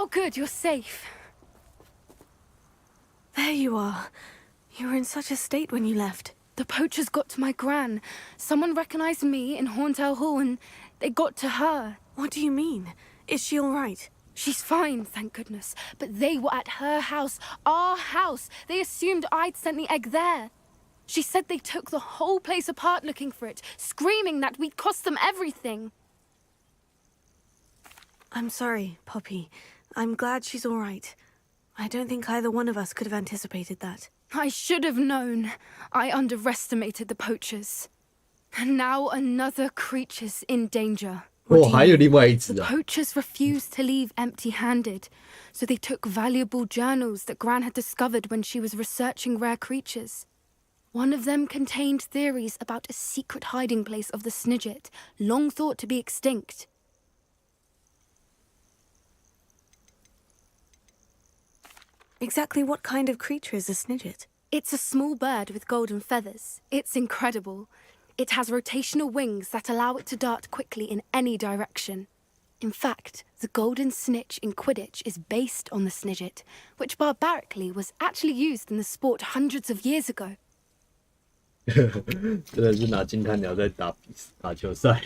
Oh, good, you're safe. There you are. You were in such a state when you left. The poachers got to my gran. Someone recognized me in Horntail Hall and they got to her. What do you mean? Is she all right? She's fine, thank goodness. But they were at her house, our house. They assumed I'd sent the egg there. She said they took the whole place apart looking for it, screaming that we'd cost them everything. I'm sorry, Poppy. I'm glad she's all right. I don't think either one of us could have anticipated that. I should have known. I underestimated the poachers. And now another creature's in danger. 还有另外一只 The 啊！ poachers refused to leave empty-handed, so they took valuable journals that Gran had discovered when she was researching rare creatures. One of them contained theories about a secret hiding place of the Snidget, long thought to be extinct. Exactly what kind of creature is a Snidget? It's a small bird with golden feathers. It's incredible. It has rotational wings that allow it to dart quickly in any direction. In fact, the golden snitch in Quidditch is based on the Snidget, which barbarically was actually used in the sport hundreds of years ago. 真的是拿金碳鸟在打球赛。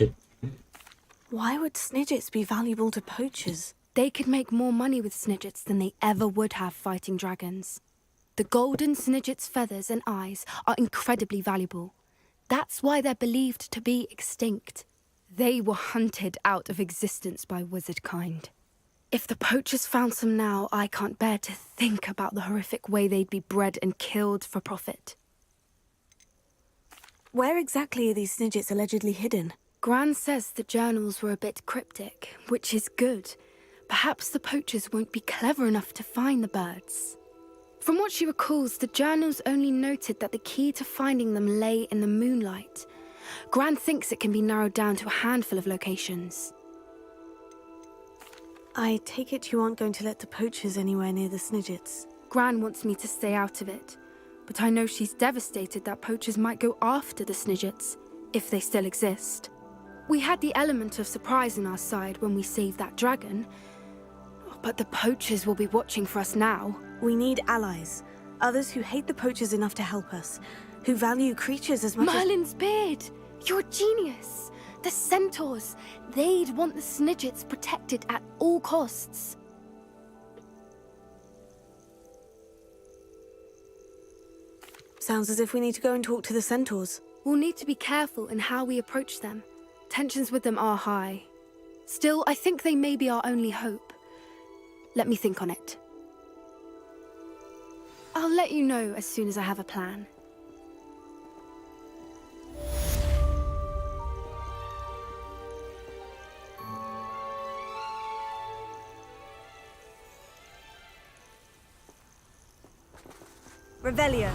Why would Snidgets be valuable to poachers? They could make more money with Snidgets than they ever would have fighting dragons. The golden Snidget's feathers and eyes are incredibly valuable. That's why they're believed to be extinct. They were hunted out of existence by wizard kind. If the poachers found some now, I can't bear to think about the horrific way they'd be bred and killed for profit. Where exactly are these Snidgets allegedly hidden? Gran says the journals were a bit cryptic, which is good. Perhaps the poachers won't be clever enough to find the birds. From what she recalls, the journals only noted that the key to finding them lay in the moonlight. Gran thinks it can be narrowed down to a handful of locations. I take it you aren't going to let the poachers anywhere near the Snidgets. Gran wants me to stay out of it, but I know she's devastated that poachers might go after the Snidgets, if they still exist. We had the element of surprise on our side when we saved that dragon, but the poachers will be watching for us now. We need allies. Others who hate the poachers enough to help us. Who value creatures as much Merlin's beard! You're a genius! The centaurs! They'd want the Snidgets protected at all costs. Sounds as if we need to go and talk to the centaurs. We'll need to be careful in how we approach them. Tensions with them are high. Still, I think they may be our only hope. Let me think on it. I'll let you know as soon as I have a plan. Revelio.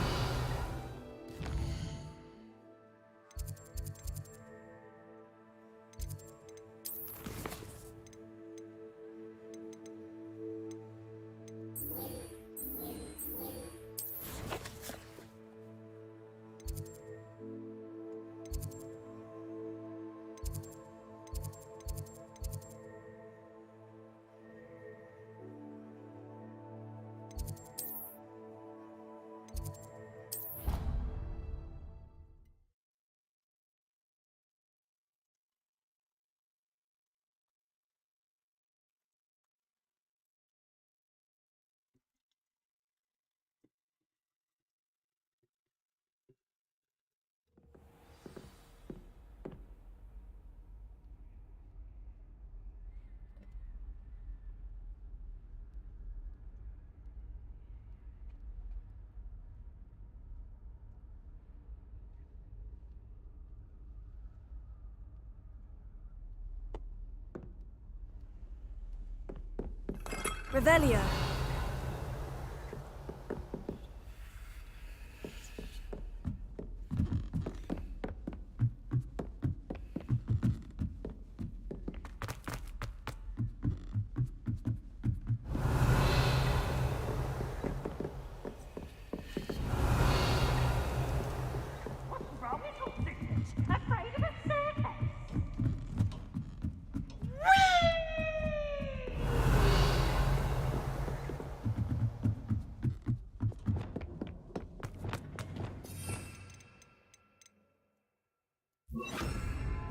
Revelio.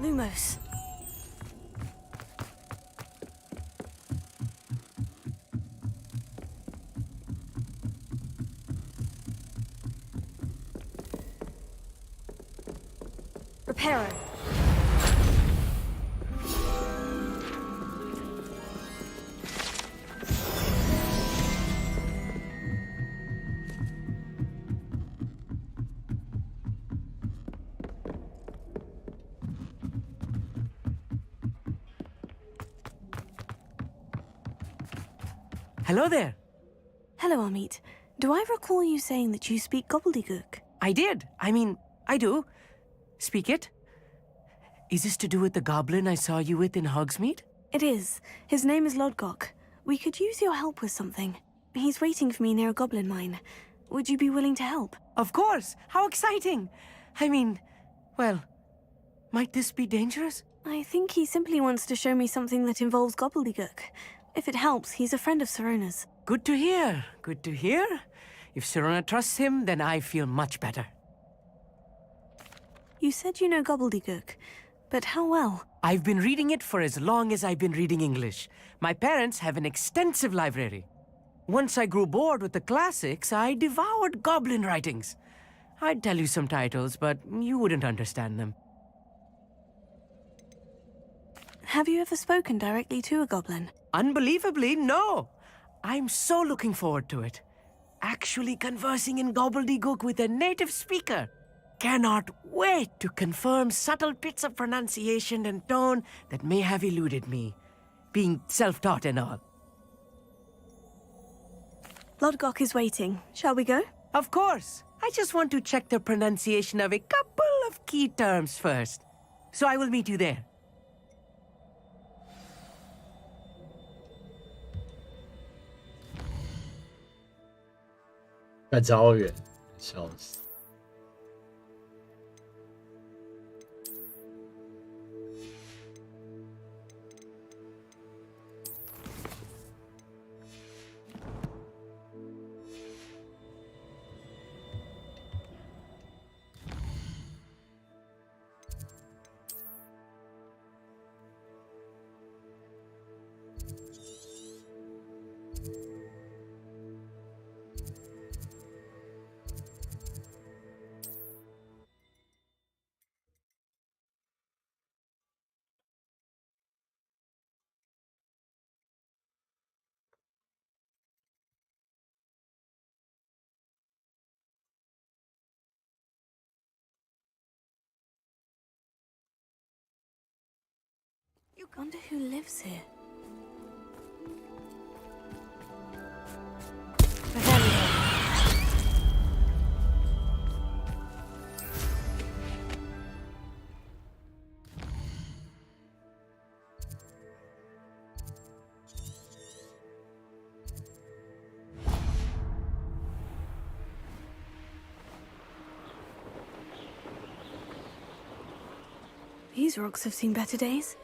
Lumos. Reparo. Hello there. Hello, Amit. Do I recall you saying that you speak gobbledygook? I did. I do. Speak it. Is this to do with the goblin I saw you with in Hogsmeade? It is. His name is Lodgok. We could use your help with something. He's waiting for me near a goblin mine. Would you be willing to help? Of course. How exciting. Well, might this be dangerous? I think he simply wants to show me something that involves gobbledygook. If it helps, he's a friend of Sirona's. Good to hear. Good to hear. If Sirona trusts him, then I feel much better. You said you know gobbledygook, but how well? I've been reading it for as long as I've been reading English. My parents have an extensive library. Once I grew bored with the classics, I devoured goblin writings. I'd tell you some titles, but you wouldn't understand them. Have you ever spoken directly to a goblin? Unbelievably, no. I'm so looking forward to it. Actually conversing in gobbledygook with a native speaker. Cannot wait to confirm subtle bits of pronunciation and tone that may have eluded me, being self-taught and all. Lodgok is waiting. Shall we go? Of course. I just want to check the pronunciation of a couple of key terms first. So I will meet you there. 但超远，笑死。Wonder who lives here. These rocks have seen better days.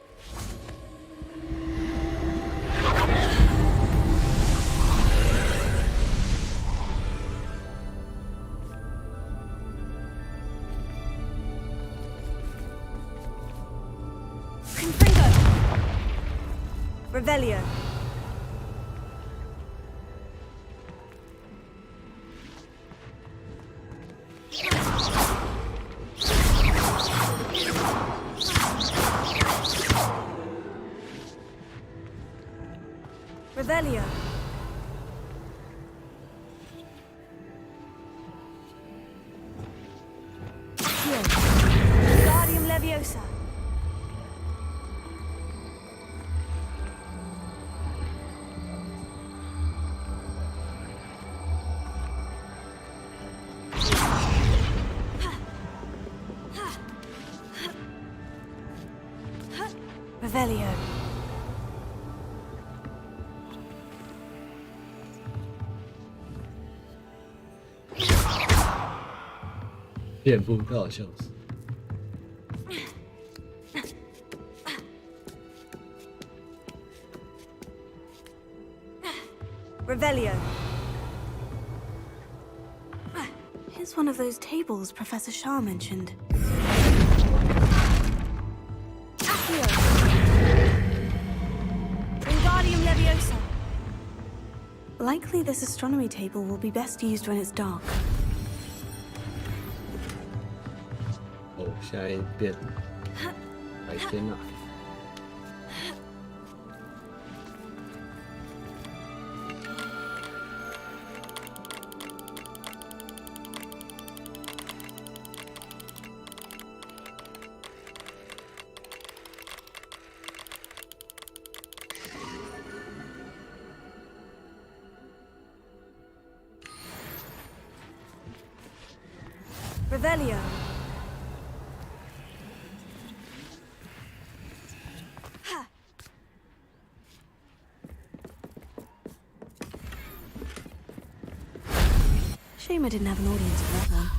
Revelio. Revelio. Here. Guardium Leviosa. Revelio. 遍布到笑死。Revelio. Here's one of those tables Professor Shah mentioned. Leviosa. Likely this astronomy table will be best used when it's dark. 哦，现在变白天了。Revelio. Ha. Shame I didn't have an audience for that one.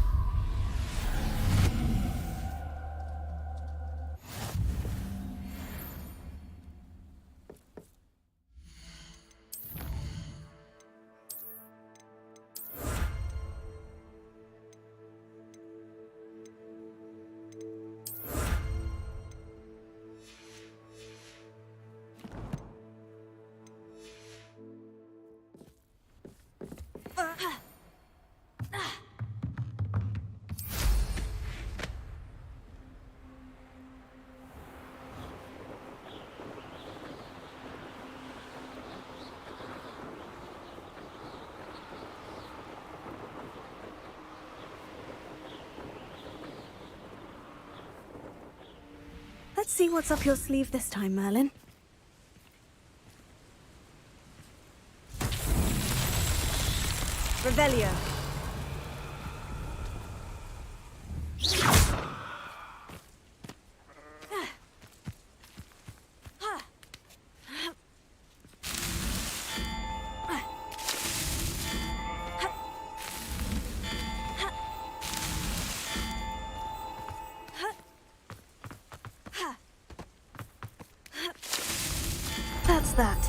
Let's see what's up your sleeve this time, Merlin. Revelio. That's that.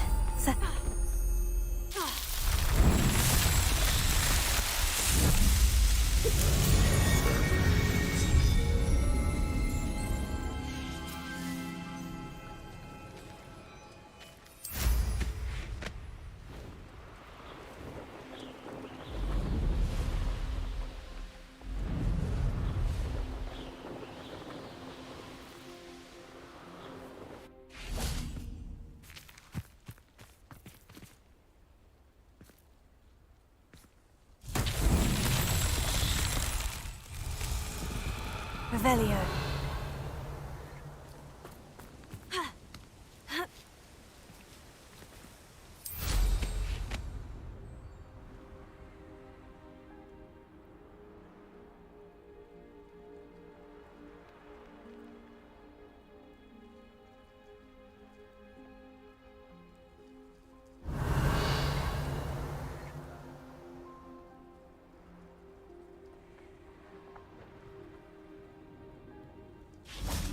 Revelio. Revelio.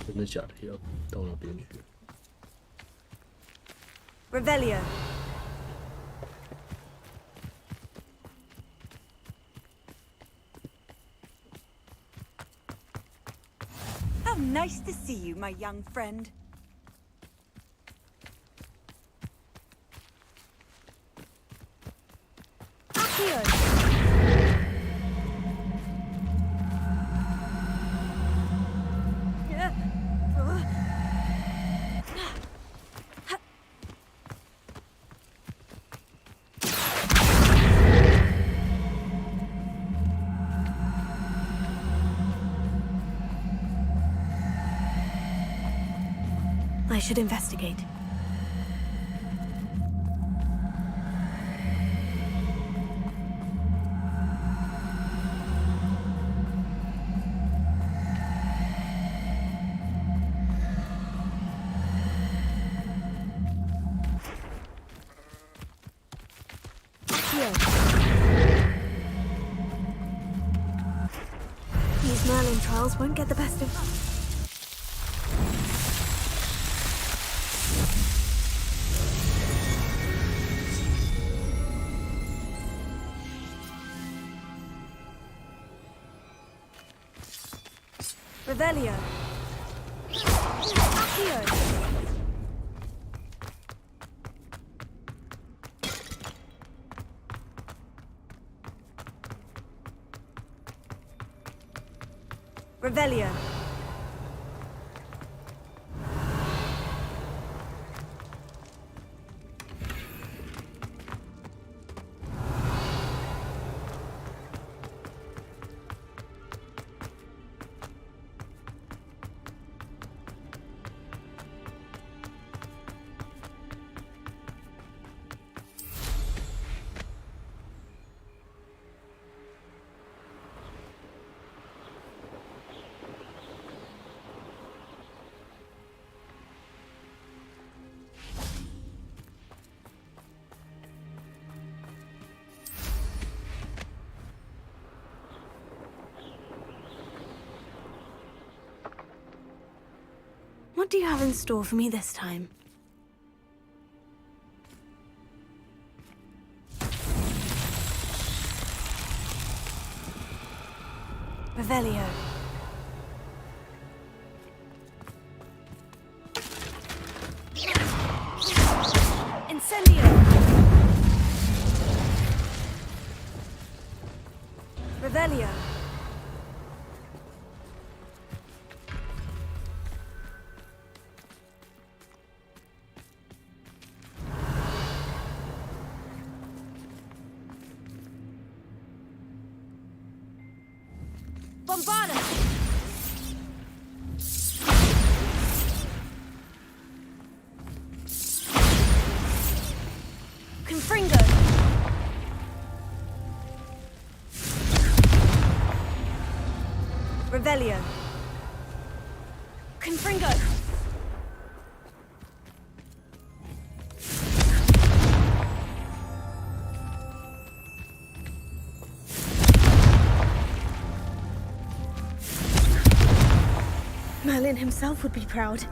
真的假的？要到那边去？Revelio. How nice to see you, my young friend. Accio. I should investigate. These Merlin trials won't get the best of us. Revelio. Accio. Revelio. What do you have in store for me this time? Revelio. Incendio. Revelio. Bombarda! Confringo! Revelio! Confringo! Merlin himself would be proud.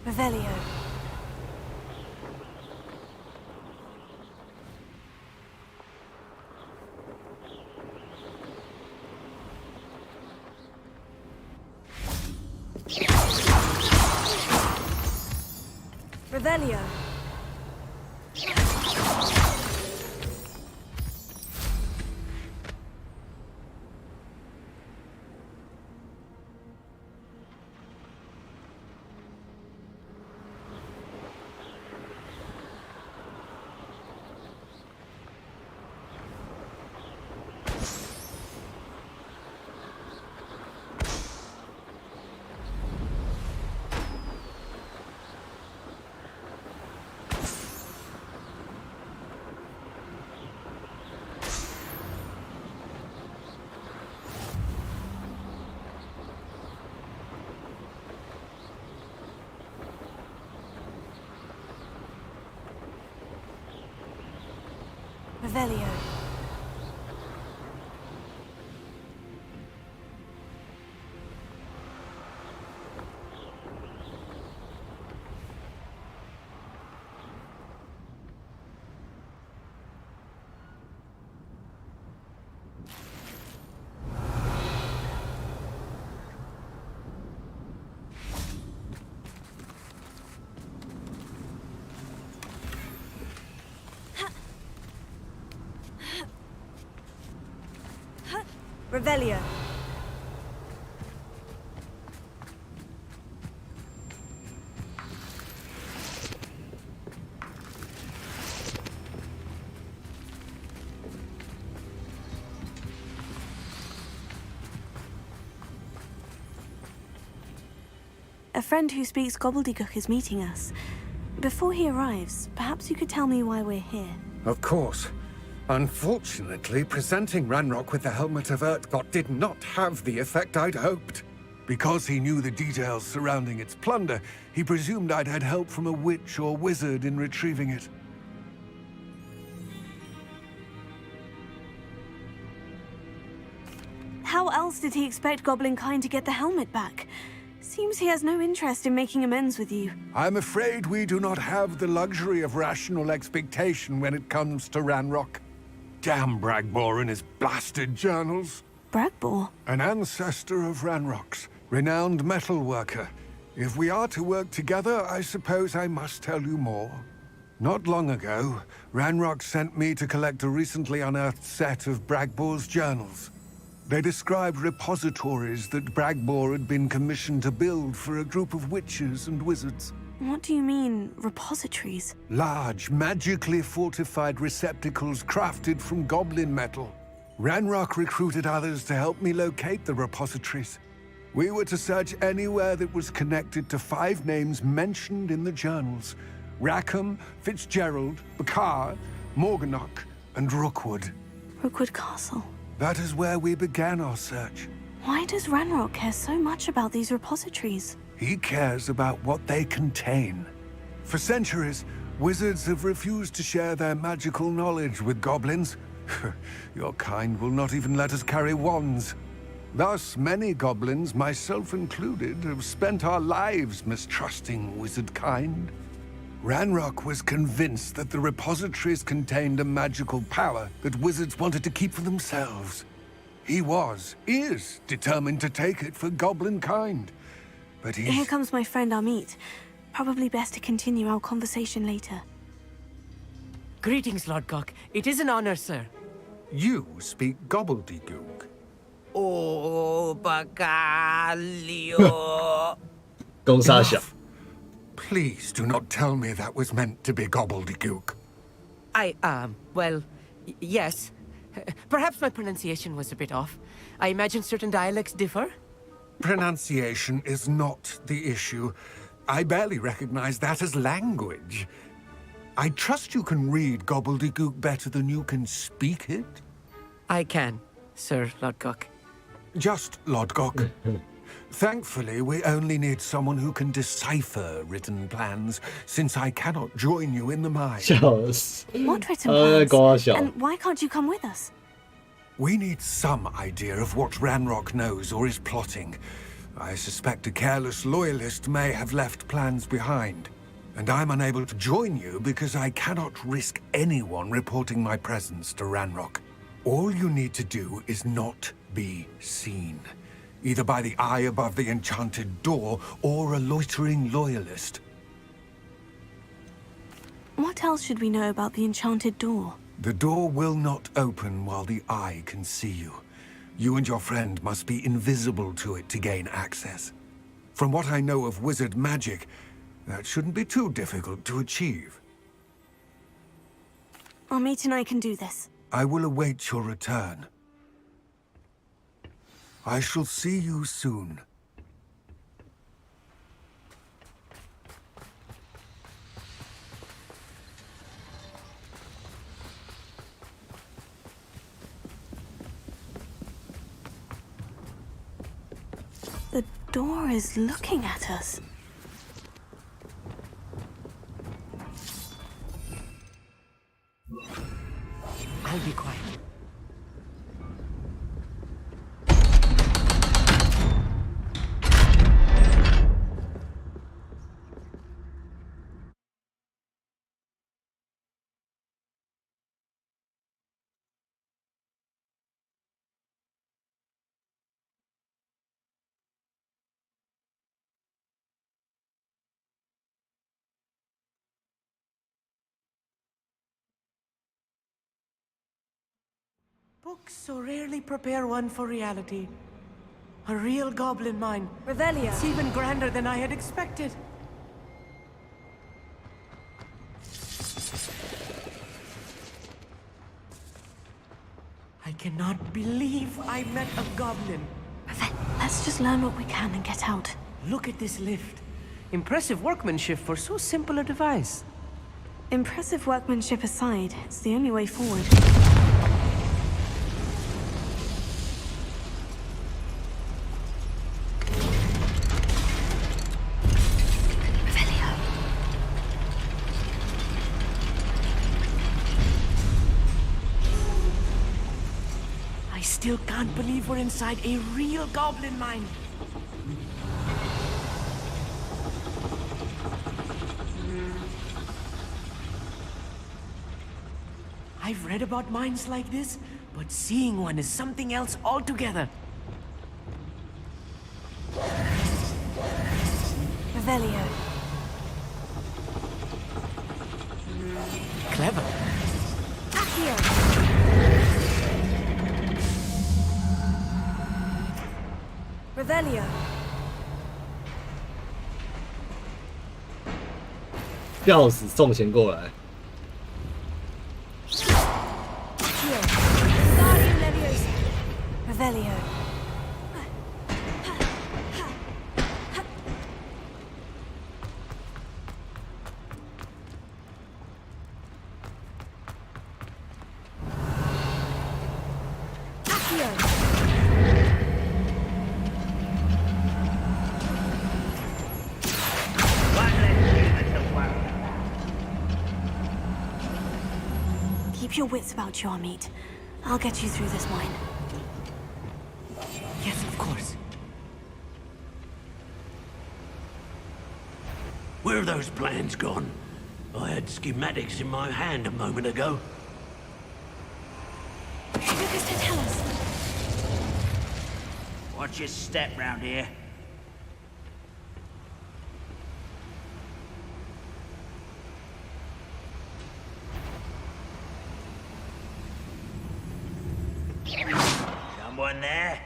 Revelio. Revelio. Revelio. Revelio. A friend who speaks gobbledygook is meeting us. Before he arrives, perhaps you could tell me why we're here. Of course. Unfortunately, presenting Ranrock with the Helmet of Urtkot did not have the effect I'd hoped. Because he knew the details surrounding its plunder, he presumed I'd had help from a witch or wizard in retrieving it. How else did he expect Goblinkind to get the helmet back? Seems he has no interest in making amends with you. I'm afraid we do not have the luxury of rational expectation when it comes to Ranrock. Damn Bragbor and his blasted journals. Bragbor? An ancestor of Ranrock's, renowned metal worker. If we are to work together, I suppose I must tell you more. Not long ago, Ranrock sent me to collect a recently unearthed set of Bragbor's journals. They described repositories that Bragbor had been commissioned to build for a group of witches and wizards. What do you mean, repositories? Large, magically fortified receptacles crafted from goblin metal. Ranrock recruited others to help me locate the repositories. We were to search anywhere that was connected to 5 names mentioned in the journals. Rackham, Fitzgerald, Bakar, Morganach, and Rookwood. Rookwood Castle. That is where we began our search. Why does Ranrock care so much about these repositories? He cares about what they contain. For centuries, wizards have refused to share their magical knowledge with goblins. Your kind will not even let us carry wands. Thus, many goblins, myself included, have spent our lives mistrusting wizard kind. Ranrock was convinced that the repositories contained a magical power that wizards wanted to keep for themselves. He is determined to take it for goblin kind. But Here comes my friend Amit. Probably best to continue our conversation later. Greetings, Lord Cock. It is an honor, sir. You speak gobbledygook. Oh, Bacalio. 公杀小， Please do not tell me that was meant to be gobbledygook. Well, yes. Perhaps my pronunciation was a bit off. I imagine certain dialects differ. Pronunciation is not the issue. I barely recognize that as language. I trust you can read gobbledygook better than you can speak it? I can, Sir Lord Cock. Just Lodgok. Thankfully, we only need someone who can decipher written plans, since I cannot join you in the mine. 笑死！ What written 在 plans? 搞笑。 And why can't you come with us? We need some idea of what Ranrock knows or is plotting. I suspect a careless loyalist may have left plans behind. And I'm unable to join you because I cannot risk anyone reporting my presence to Ranrock. All you need to do is not be seen. Either by the eye above the enchanted door, or a loitering loyalist. What else should we know about the enchanted door? The door will not open while the eye can see you. You and your friend must be invisible to it to gain access. From what I know of wizard magic, that shouldn't be too difficult to achieve. Amit and I can do this. I will await your return. I shall see you soon. The door is looking at us. I'll be quiet. Books so rarely prepare one for reality. A real goblin mine. Revelio. It's even grander than I had expected. I cannot believe I met a goblin. Then let's just learn what we can and get out. Look at this lift. Impressive workmanship for so simple a device. Impressive workmanship aside, it's the only way forward. Revelio. I still can't believe we're inside a real goblin mine. I've read about mines like this, but seeing one is something else altogether. Revelio. Clever. Accio. Revelio. 吊死送钱过来。 Accio. Wingardium Leviosa. Revelio. Accio. Keep your wits about you, Amit. I'll get you through this mine. Yes, of course. Where have those plans gone? I had schematics in my hand a moment ago. He took us to tell us. Watch your step round here. Someone there?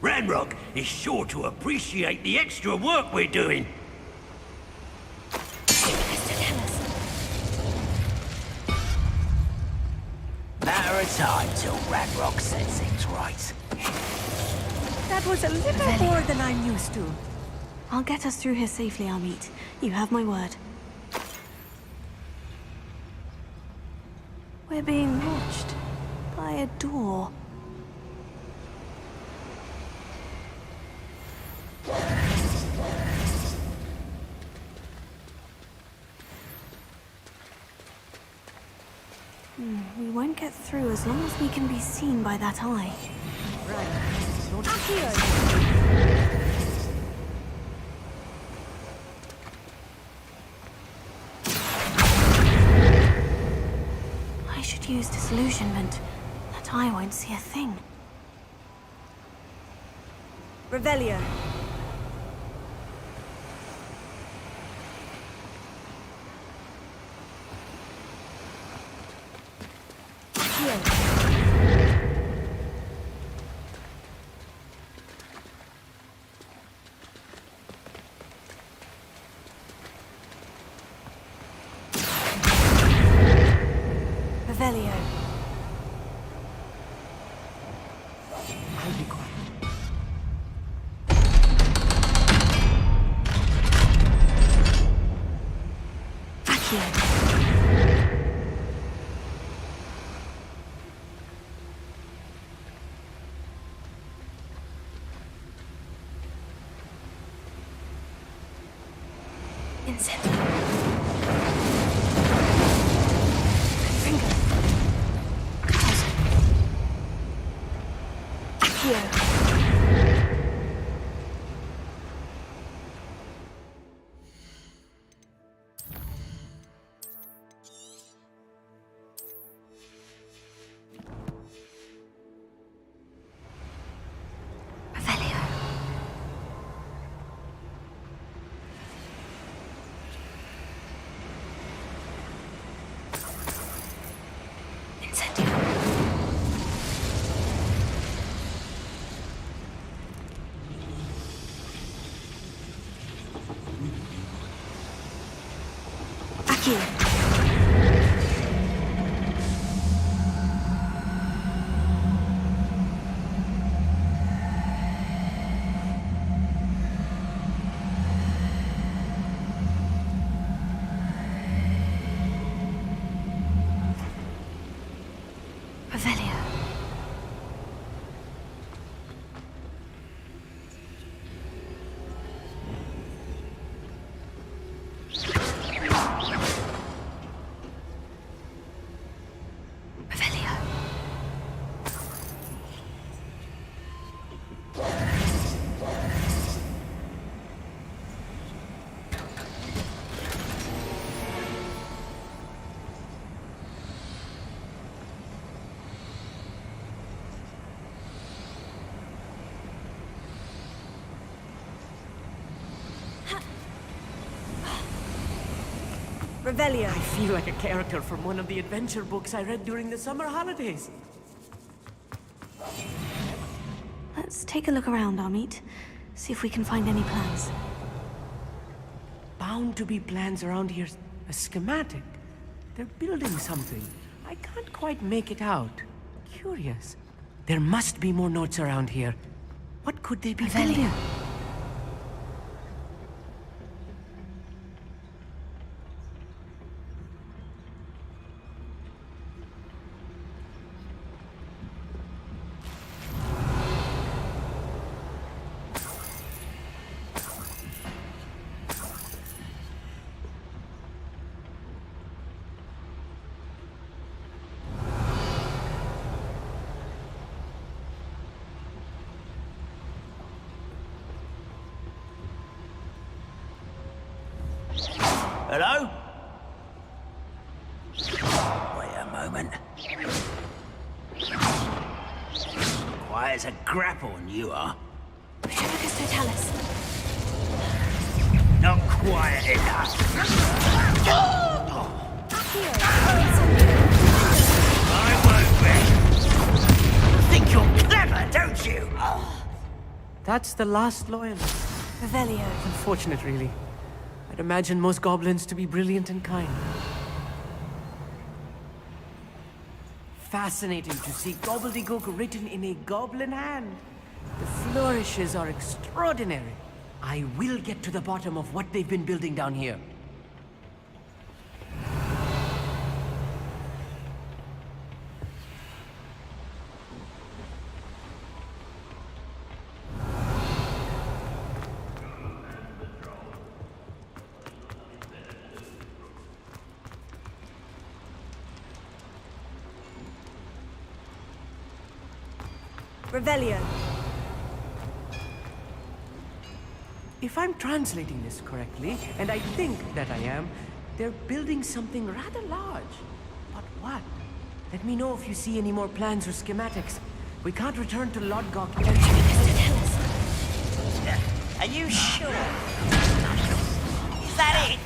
Ranrock is sure to appreciate the extra work we're doing. He took us to tell us. Matter of time till Ranrock sets things right. That was a little more than I'm used to. I'll get us through here safely, Amit. You have my word. We're being watched by a door. We won't get through as long as we can be seen by that eye. I should use disillusionment. That eye won't see a thing. Revelio. Revelio. I'll be quiet. Accio. Incendio. Finger. Cousin. Accio. Revelio. Incendio. Accio. Revelio. Revelio. Revelio. I feel like a character from one of the adventure books I read during the summer holidays. Let's take a look around, Amit. See if we can find any plans. Bound to be plans around here. A schematic. They're building something. I can't quite make it out. Curious. There must be more notes around here. What could they be building? Hello? Wait a moment. Quiet as a grapple, you are. Petricus Totalis. Not quiet enough. I won't be. You think you're clever, don't you? That's the last loyalist. Revelio. Unfortunate, really. I'd imagine most goblins to be brilliant and kind. Fascinating to see gobbledygook written in a goblin hand. The flourishes are extraordinary. I will get to the bottom of what they've been building down here. Revelio. If I'm translating this correctly, and I think that I am, they're building something rather large. But what? Let me know if you see any more plans or schematics. We can't return to Lodgok and... Are you sure? Is that it?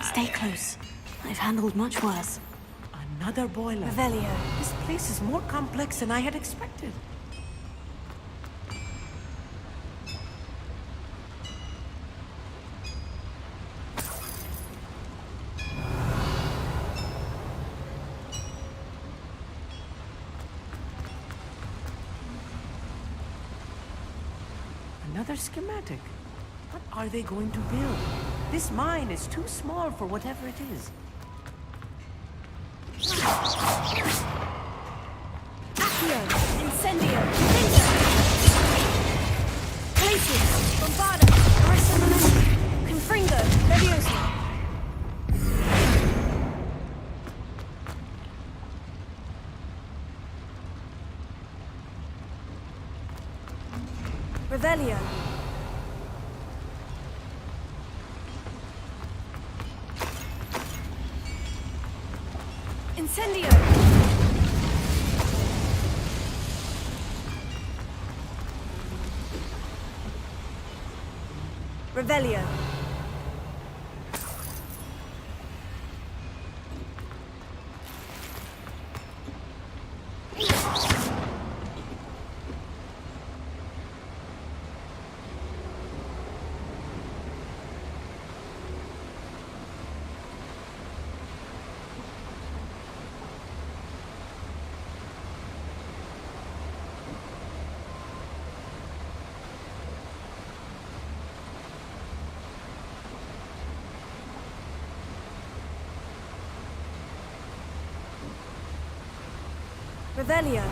Stay close. I've handled much worse. Another boiler. Revelio. This place is more complex than I had expected. Another schematic. What are they going to build? This mine is too small for whatever it is. Accio. Incendio. Glacius. Bombarda. Arrestamento. Confringo. Leviosa. Revelio. Incendio. Revelio. Revelio.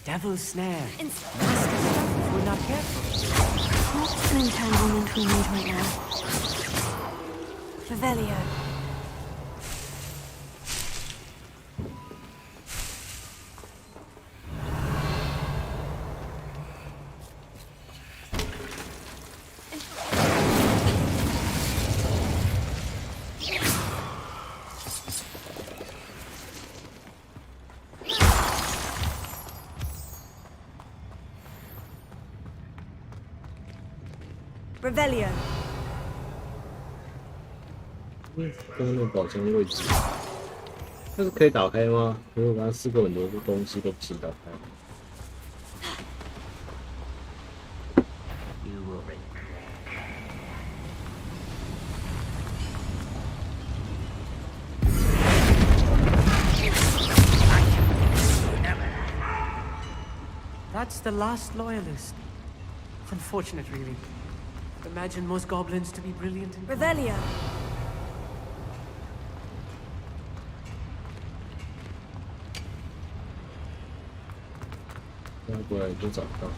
Devil's snare. Nasty stuff if we're not careful. What's an entanglement we need right now? Revelio. Revelio. 刚刚那个宝箱位置，那是可以打开吗？因为我刚刚试过很多东西都不行打开。That's the last loyalist. It's unfortunate, really. Imagine most goblins to be brilliant in Revelio. 那过来就找不到。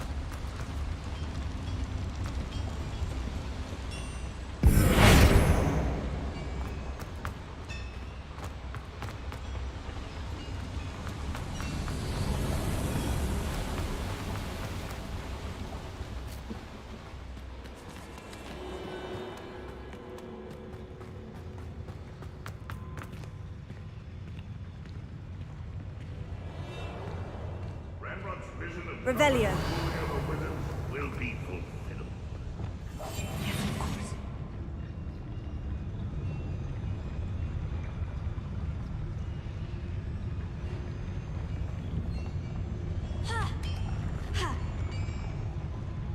Revelio. Will be fulfilled. Yes, of course.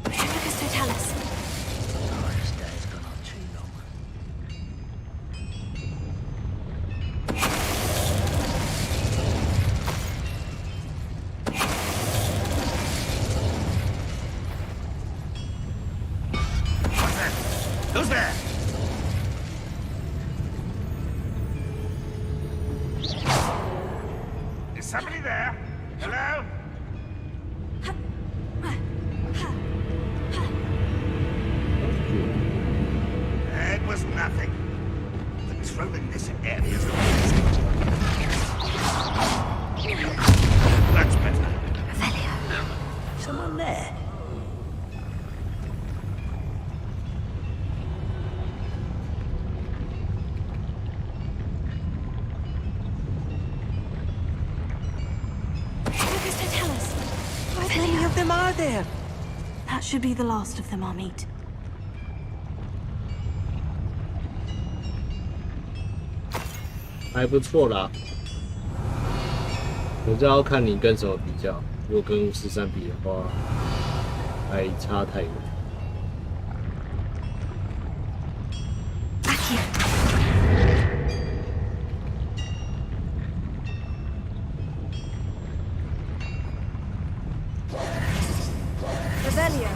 Lucas Totalis. This day's gone on too long. Who's there? Is somebody there? Hello? It was nothing. Patrolling this area's the best. That's better. Someone there? Lucas Totalis. How many of them are there? That should be the last of them I'll meet. 还不错啦。我就要看你跟什么比较，如果跟543比的话，还差太远。Revelio.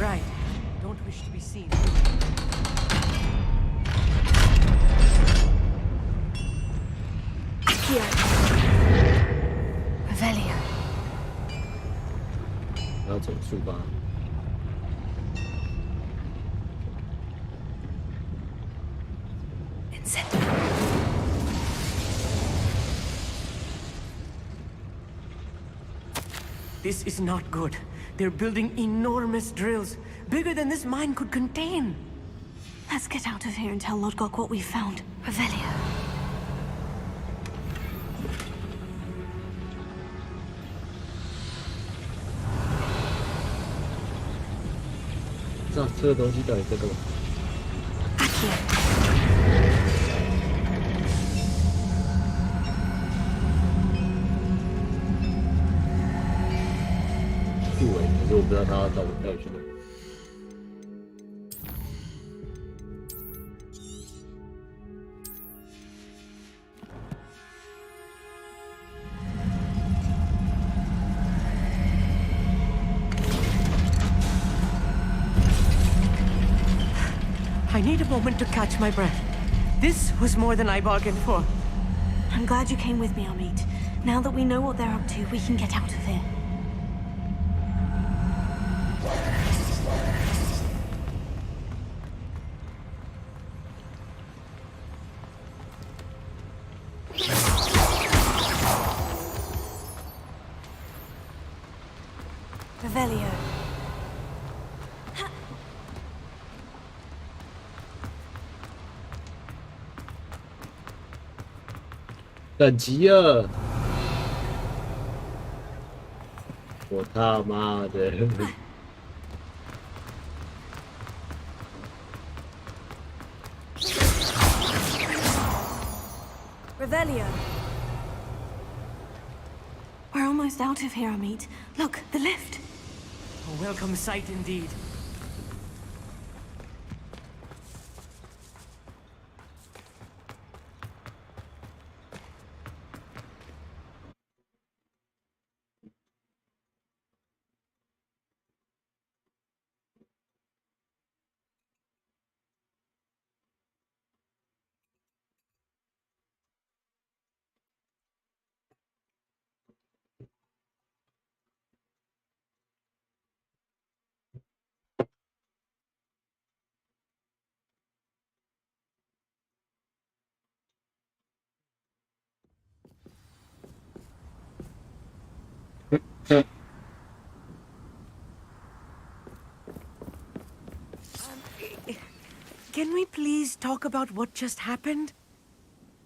Right. Don't wish to be seen. Accio. Revelio. 要走速吧。Incendio. This is not good. They're building enormous drills, bigger than this mine could contain. Let's get out of here and tell Lodgok what we've found. Revelio. 这个东西到底在干嘛？ Accio. 护卫，可是我不知道他要到底去哪。I need a moment to catch my breath. This was more than I bargained for. I'm glad you came with me, Amit. Now that we know what they're up to, we can get out of here. Revelio. 等级2，我他妈的！Revelio. We're almost out of here, Amit. Look, the lift. A welcome sight indeed. Can we please talk about what just happened?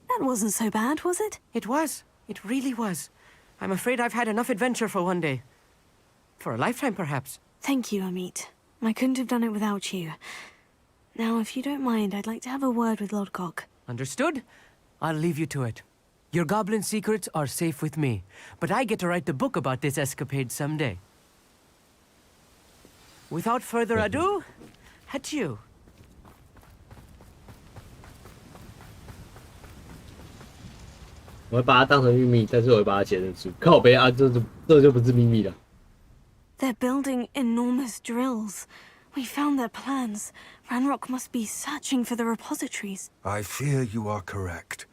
That wasn't so bad, was it? It was. It really was. I'm afraid I've had enough adventure for one day. For a lifetime, perhaps. Thank you, Amit. I couldn't have done it without you. Now, if you don't mind, I'd like to have a word with Lodgok. Understood? I'll leave you to it. Your goblin secrets are safe with me, but I get to write the book about this escapade someday. Without further ado, adieu. 我会把它当成秘密，但是我会把它写成书。靠北啊，这就不是秘密了。They're building enormous drills. We found their plans. Ranrock must be searching for the repositories. I fear you are correct.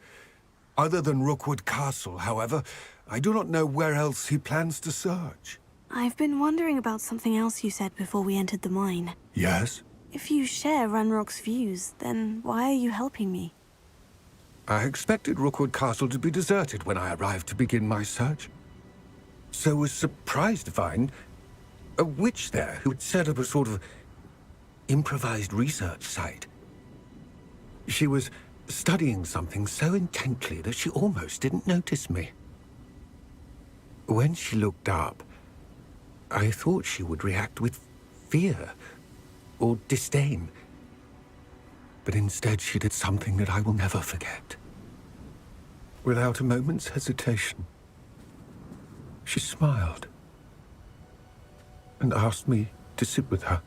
Other than Rookwood Castle, however, I do not know where else he plans to search. I've been wondering about something else you said before we entered the mine. Yes? If you share Ranrock's views, then why are you helping me? I expected Rookwood Castle to be deserted when I arrived to begin my search. So was surprised to find a witch there who had set up a sort of improvised research site. She was studying something so intently that she almost didn't notice me. When she looked up, I thought she would react with fear or disdain. But instead she did something that I will never forget. Without a moment's hesitation, she smiled and asked me to sit with her.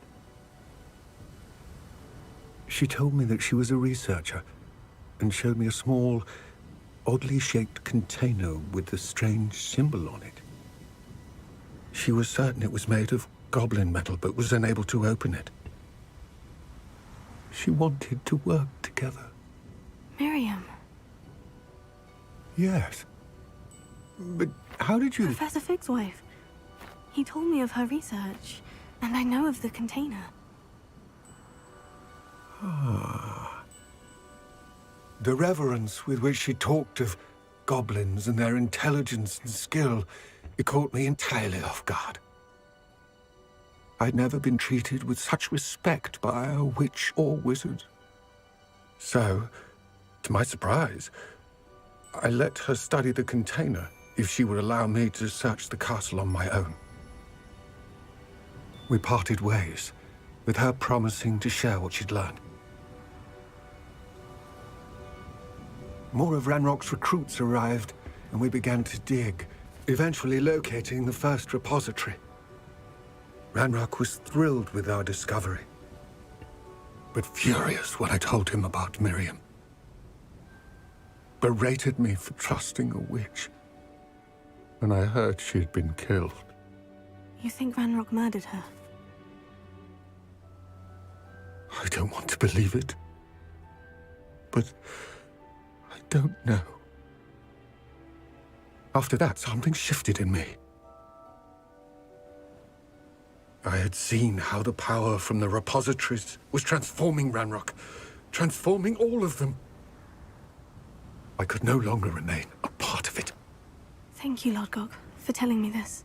She told me that she was a researcher and showed me a small, oddly shaped container with a strange symbol on it. She was certain it was made of goblin metal, but was unable to open it. She wanted to work together. Miriam. Yes. But how did you... Professor Fig's wife. He told me of her research, and I know of the container. Ah. The reverence with which she talked of goblins and their intelligence and skill, it caught me entirely off guard. I'd never been treated with such respect by a witch or wizard. So, to my surprise, I let her study the container if she would allow me to search the castle on my own. We parted ways, with her promising to share what she'd learned. More of Ranrock's recruits arrived, and we began to dig, eventually locating the first repository. Ranrock was thrilled with our discovery, but furious when I told him about Miriam. Berated me for trusting a witch when I heard she had been killed. You think Ranrock murdered her? I don't want to believe it, but I don't know. After that, something shifted in me. I had seen how the power from the repositories was transforming Ranrock, transforming all of them. I could no longer remain a part of it. Thank you, Lodgok, for telling me this.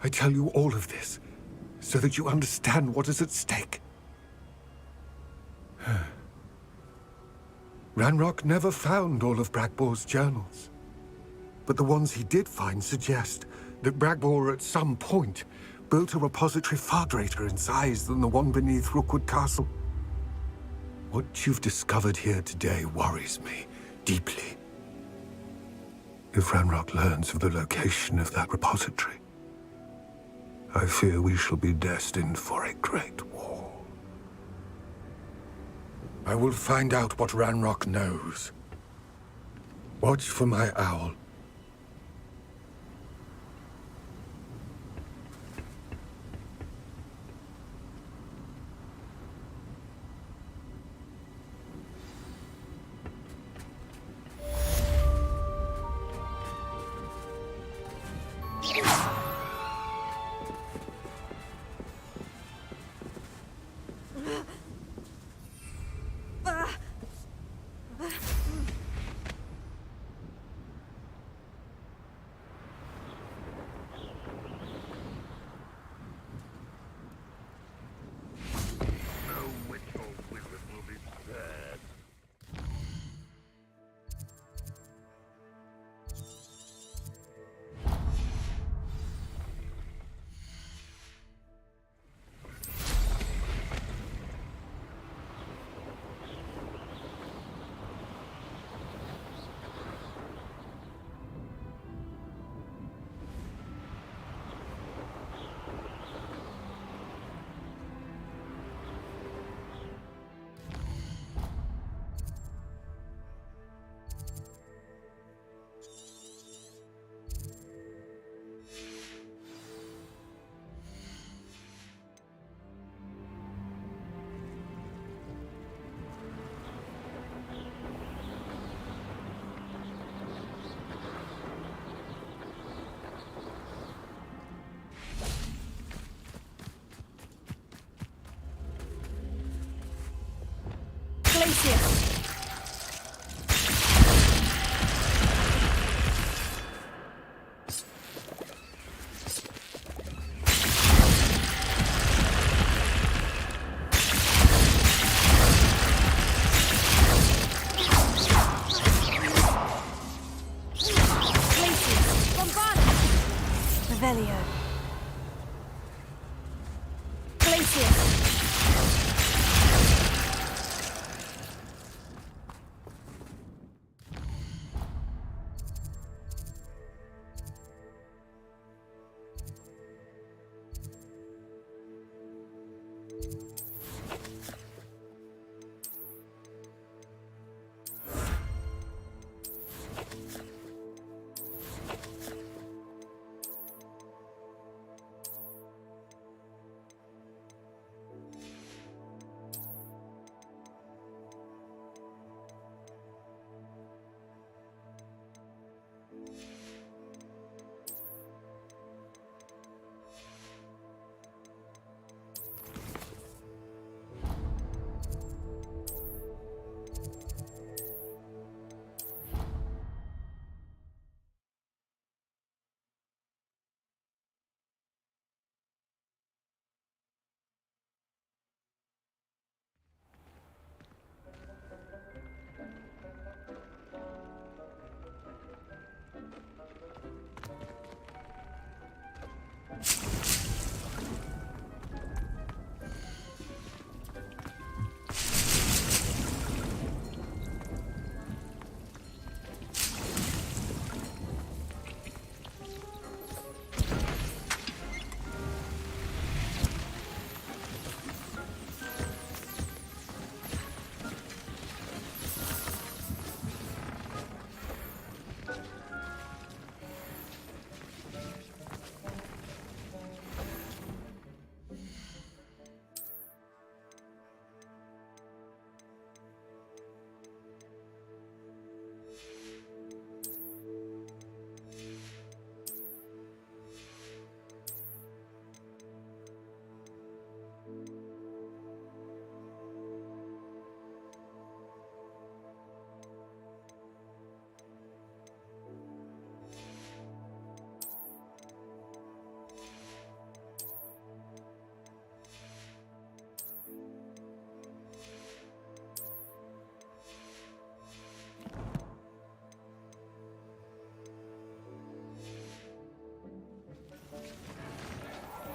I tell you all of this so that you understand what is at stake. Ranrock never found all of Bragbor's journals. But the ones he did find suggest that Bragbor at some point built a repository far greater in size than the one beneath Rookwood Castle. What you've discovered here today worries me deeply. If Ranrock learns of the location of that repository, I fear we shall be destined for a great war. I will find out what Ranrock knows. Watch for my owl. Revelio.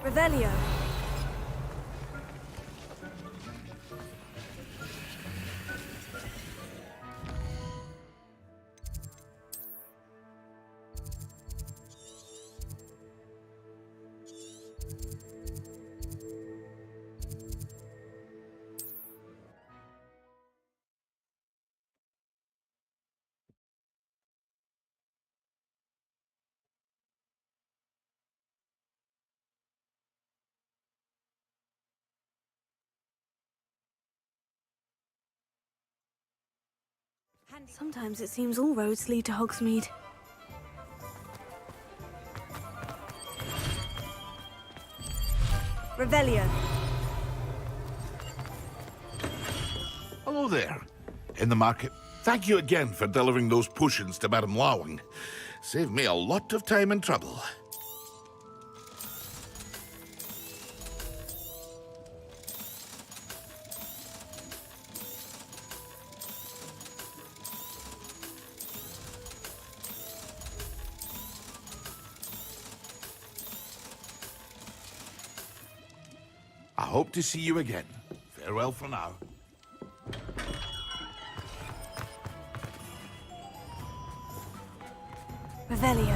Revelio. Sometimes it seems all roads lead to Hogsmeade. Revelio. Hello there. In the market. Thank you again for delivering those potions to Madame Lawing. Saved me a lot of time and trouble. I hope to see you again. Farewell for now. Revelio.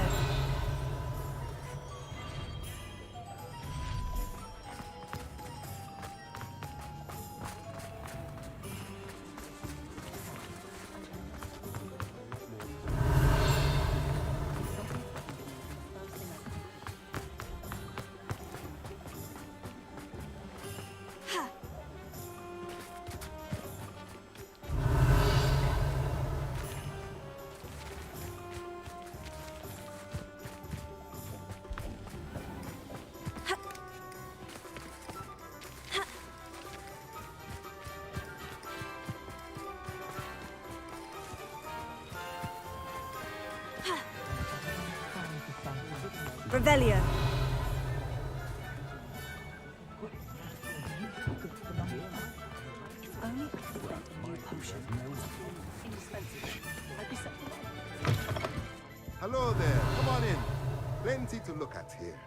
Revelio. Hello there, come on in. Plenty to look at here.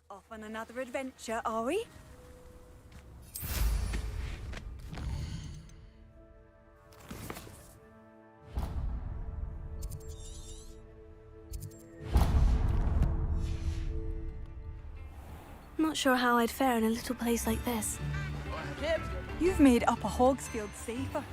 Off on another adventure, are we? Not sure how I'd fare in a little place like this. You've made Upper Hogsfield safer.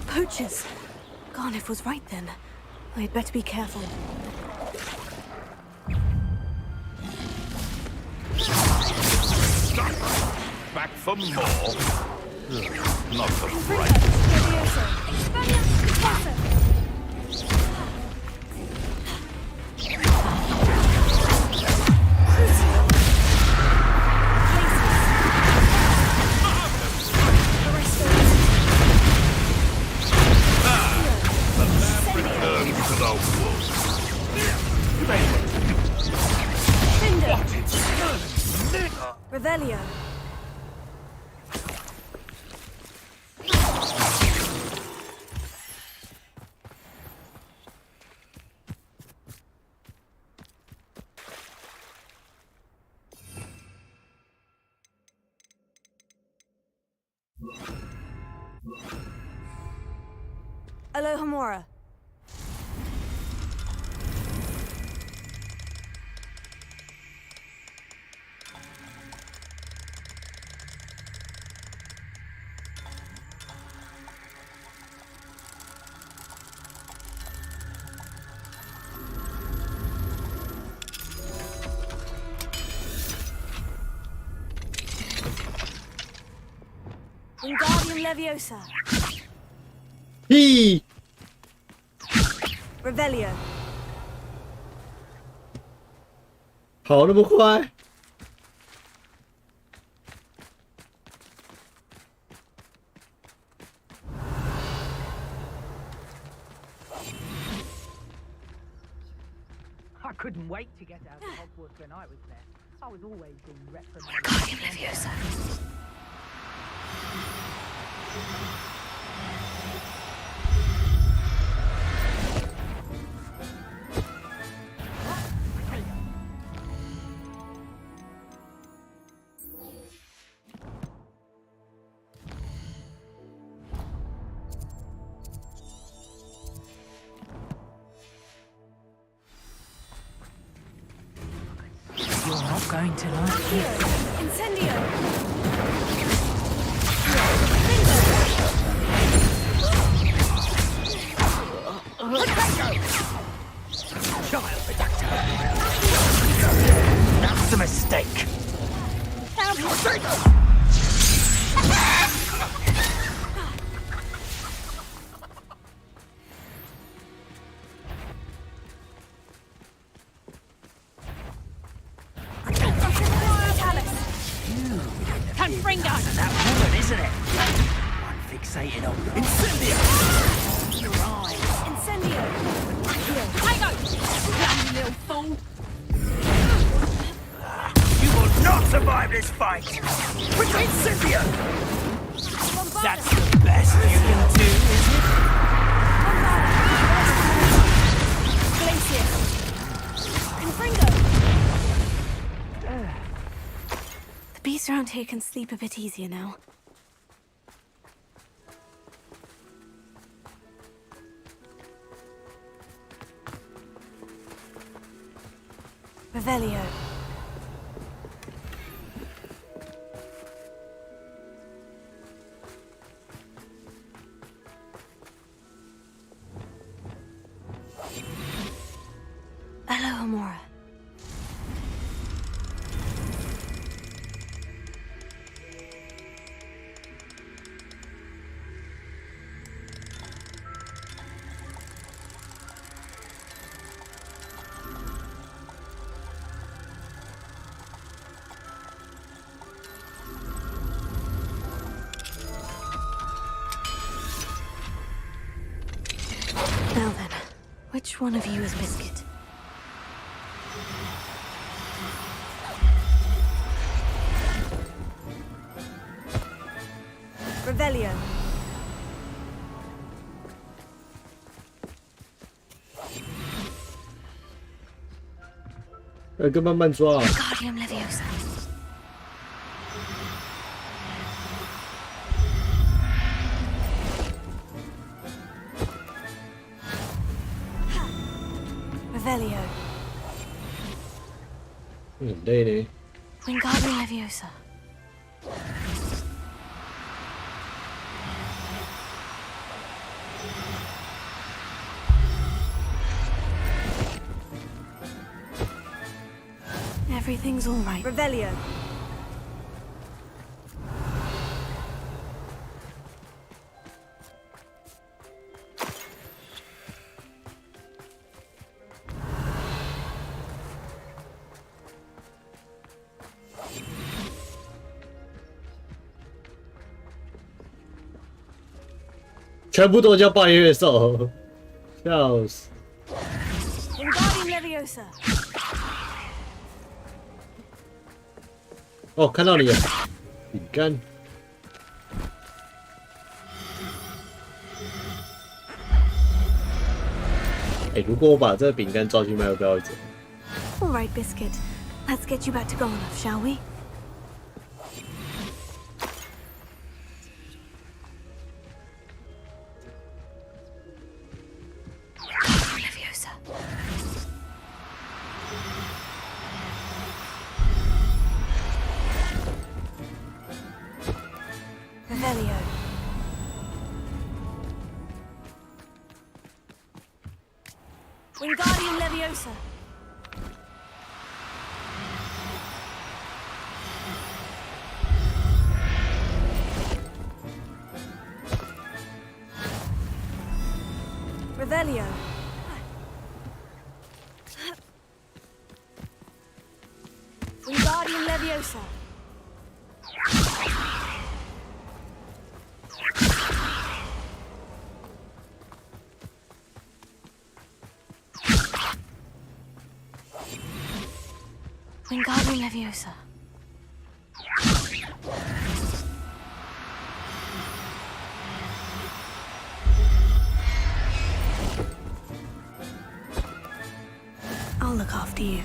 Poachers! Garniff was right then. I'd better be careful. back for more? Not the fright. Leviosa. Expelliarmus Expulsor. Return to the wolf. Revelio. Alohomora. Wingardium Leviosa. 屁！ Revelio. 跑那么快？ I couldn't wait to get out of Hogwarts when I was there. I was always being reprimanded. Wingardium Leviosa. You're not going to like it. Incendio. That's a mistake. Confringo. That woman, isn't it? I'm fixated on Incendio. Your eyes. Incendio. Tigo. Bloody little fool. You will not survive this fight. With Incendio. That's the best you can do, is it? Glacier. Confringo. The beasts around here can sleep a bit easier now. Revelio. Alohomora. Now then, which one of you is Biscuit? Revelio.跟慢慢抓啊！ Wingardium Leviosa. Revelio. 很累呢。 Wingardium Leviosa. Everything's all right. Revelio. 全部都叫半月兽，笑死！ Wingardium Leviosa. 哦，看到你了，饼干。哎，如果我把这个饼干抓去卖，会不会折？ All right, Biscuit. Let's get you back to Golnoth, shall we? Leviosa. Revelio. Wingardium Leviosa. Revelio. Wingardium Leviosa. Wingardium Leviosa. I'll look after you.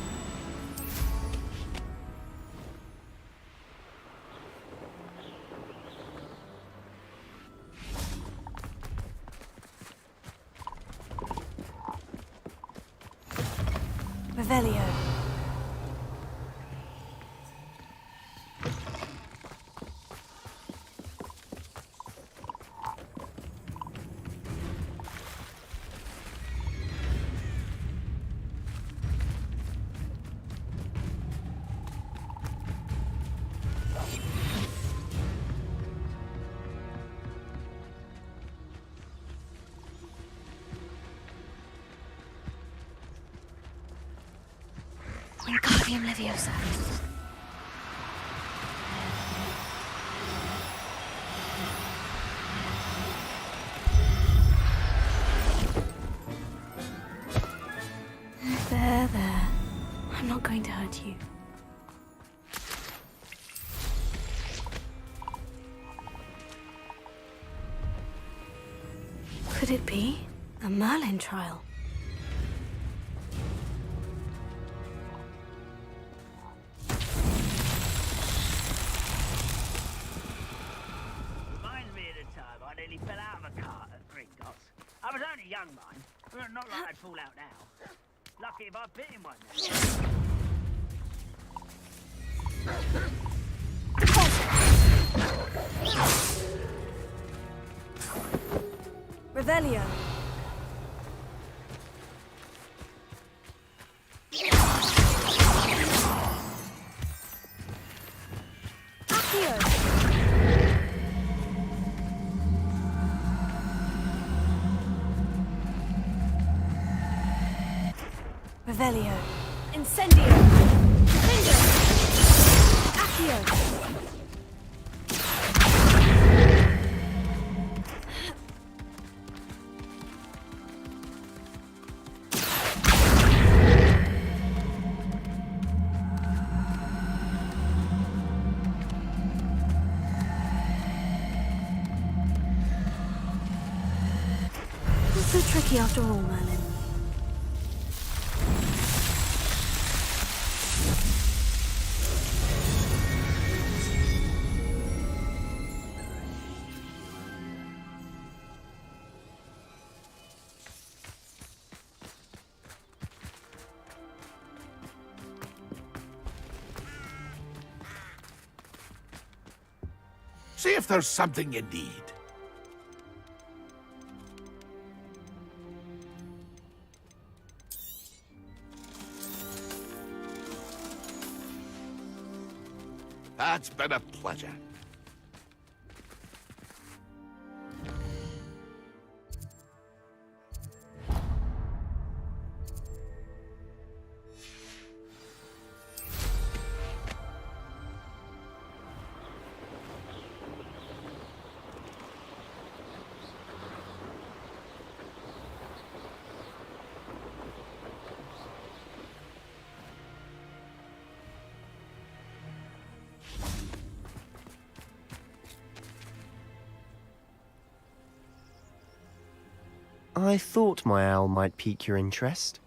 Revelio. Wingardium Leviosa. There. I'm not going to hurt you. Could it be a Merlin trial? Reminds me of the time I nearly fell out of a cart at Gringotts. I was only young, mind. Not like I'd fall out now. Lucky if I bit in one now. Revelio. Accio. Revelio. Incendio. Defender. Accio. Not so tricky after all, Merlin. See if there's something you need. That's been a pleasure. I thought my owl might pique your interest.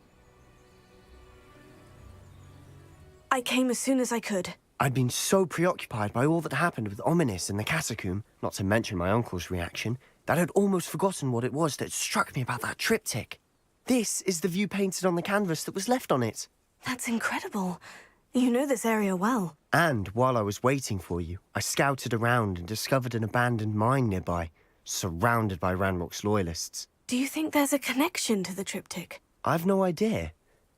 I came as soon as I could. I'd been so preoccupied by all that happened with Ominis in the catacomb, not to mention my uncle's reaction, that I'd almost forgotten what it was that struck me about that triptych. This is the view painted on the canvas that was left on it. That's incredible. You know this area well. And while I was waiting for you, I scouted around and discovered an abandoned mine nearby, surrounded by Ranrock's loyalists. Do you think there's a connection to the triptych? I've no idea,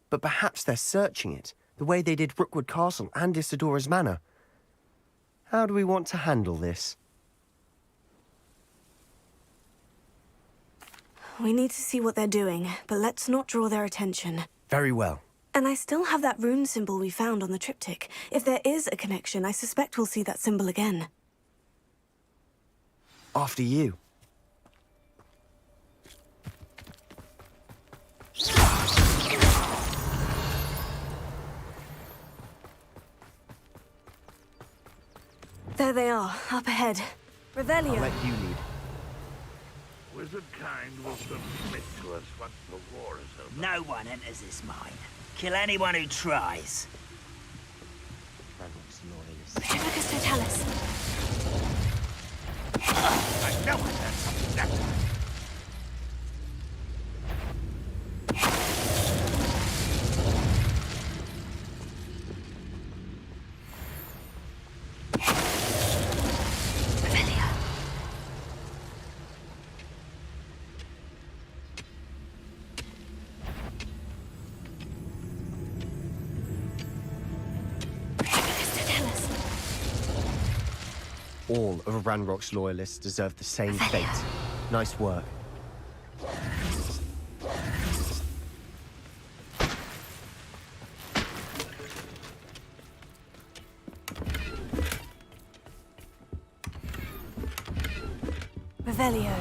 but perhaps they're searching it, the way they did Rookwood Castle and Isidora's Manor. How do we want to handle this? We need to see what they're doing, but let's not draw their attention. Very well. And I still have that rune symbol we found on the triptych. If there is a connection, I suspect we'll see that symbol again. After you. There they are, up ahead. Revelio. I'll let you lead. Wizard kind will submit to us once the war is over. No one enters this mine. Kill anyone who tries. Ranrock's loyalists. Lucas, so tell us. I know I heard something that time. All of Ranrock's loyalists deserve the same fate. Nice work. Revelio.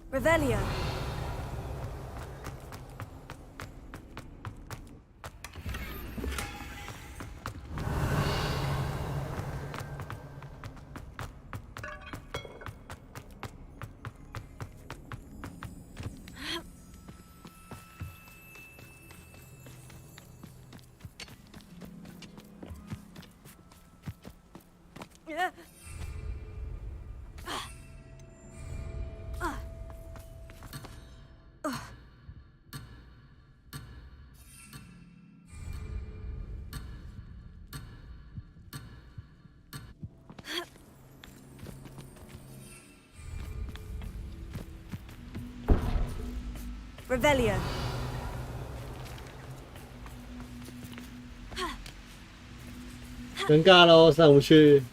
Revelio. Revelio.尴尬喽，上不去。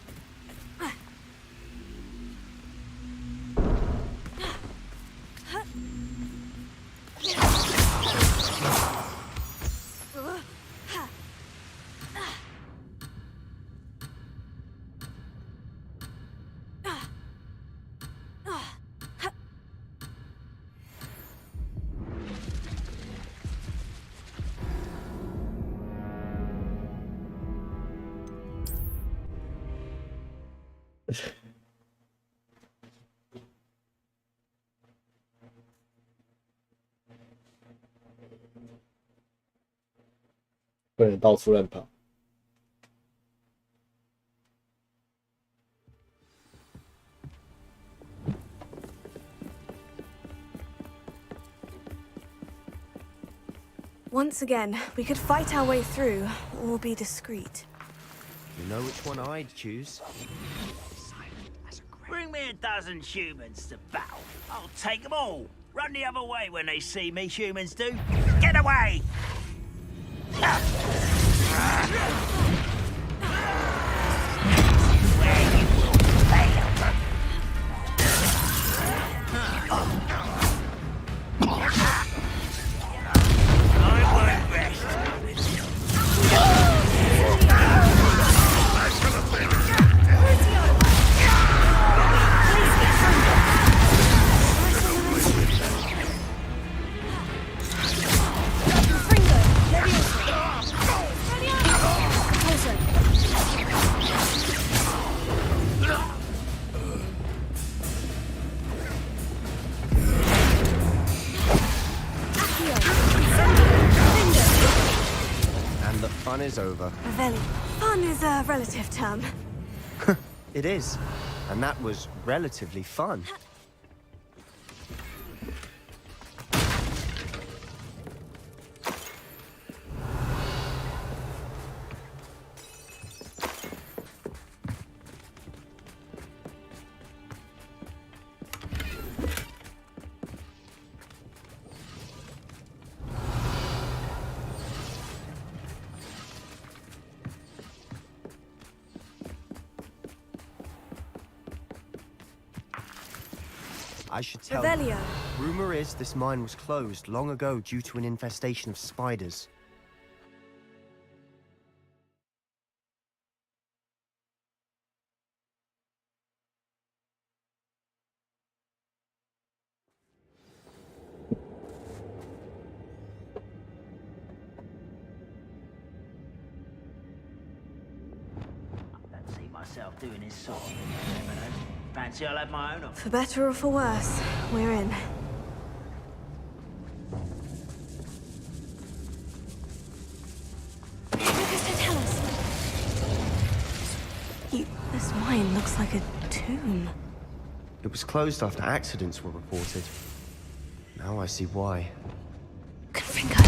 不能到处乱跑。Once again, we could fight our way through, or be discreet. You know which one I'd choose. Bring me a dozen humans to battle. I'll take them all. Run the other way when they see me, humans do. Get away! I won't rest fun is over. Revelio. Fun is a relative term. It is. And that was relatively fun. I should tell you. Revelio. Rumor is this mine was closed long ago due to an infestation of spiders. I don't see myself doing this sort of thing. You never know. Fancy I'll have my own office. For better or for worse, we're in. Tell us. This mine looks like a tomb. It was closed after accidents were reported. Now I see why. Confringo.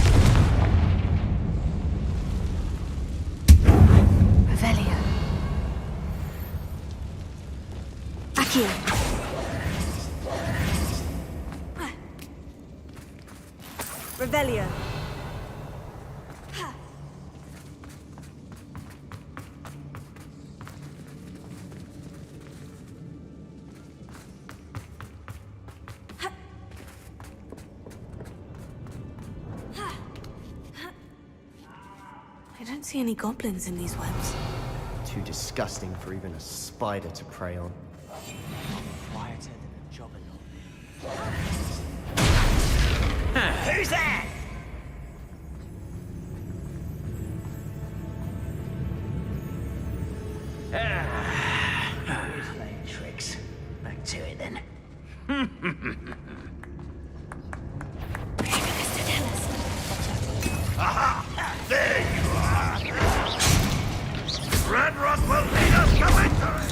Revelio. Accio. Revelio. I don't see any goblins in these webs. Too disgusting for even a spider to prey on. Quieter than a jobberknoll. Who's that? Who's playing tricks? Back to it then. Aha! There you are! Ranrock will lead us to victory!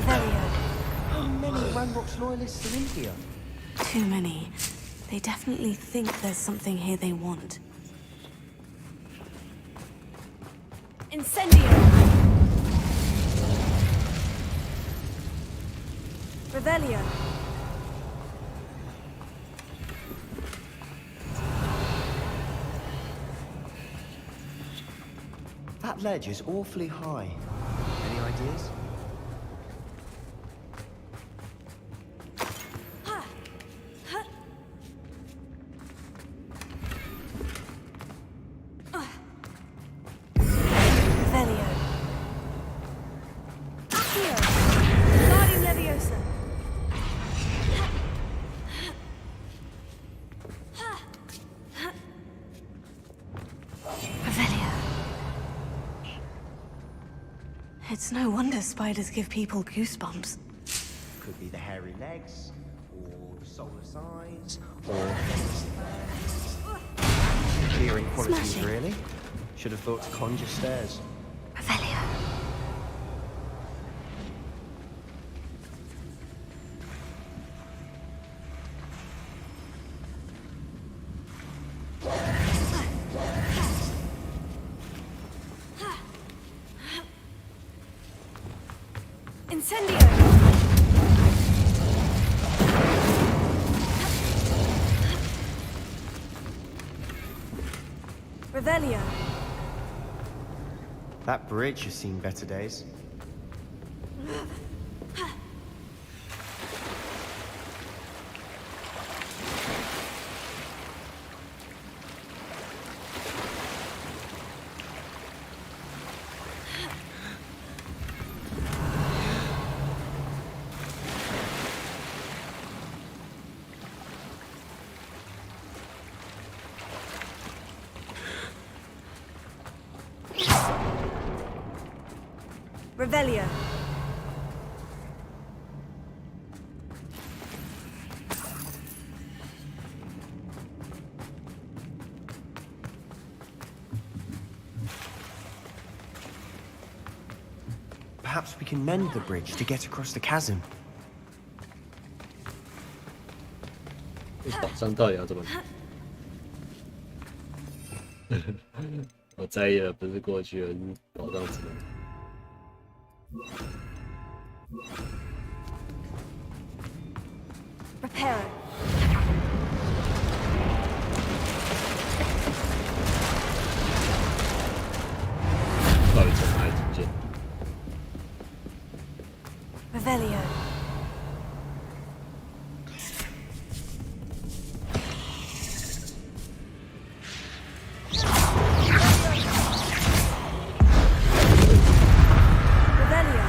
No! How many Ranrock's loyalists are in here? Too many. They definitely think there's something here they want. Incendio! Revelio. That ledge is awfully high. Any ideas? Revelio. Accio. Guardian Leviosa. Revelio. It's no wonder spiders give people goosebumps. Could be the hairy legs, or the soulless eyes, or clearing qualities, Smashing. really. Should have thought to conjure stairs. Revelio. Incendio! Revelio. That bridge has seen better days. Revelio. we can mend the bridge to get across the chasm. 这宝藏到底要怎么？我在意的不是过去，而是宝藏怎么？ Repair it. 到底从哪里出现？ Revelio. Revelio.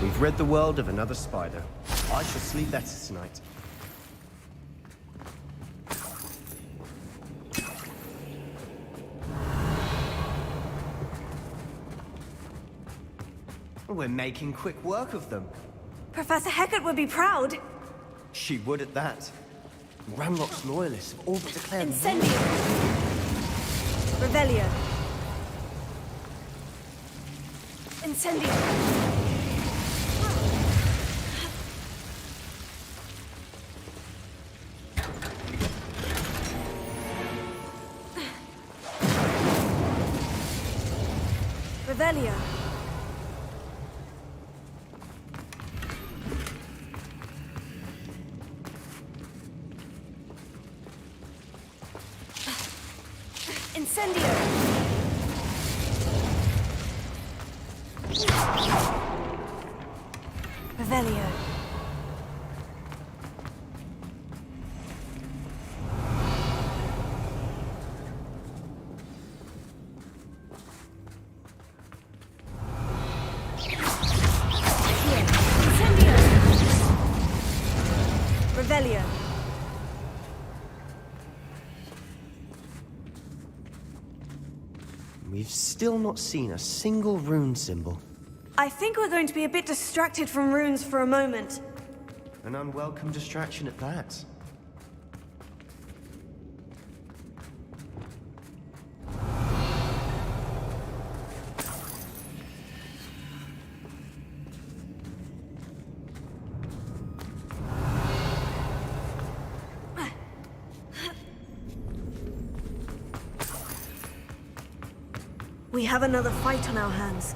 We've rid the world of another spider. I shall sleep better tonight. We're making quick work of them. Professor Hecat would be proud. She would at that. Ranrock's loyalists have all but declared war. Incendio. Revelio. Incendio. Revelio. Incendio. Revelio. Incendio. Revelio. We've still not seen a single rune symbol. I think we're going to be a bit distracted from runes for a moment. An unwelcome distraction at that. We have another fight on our hands.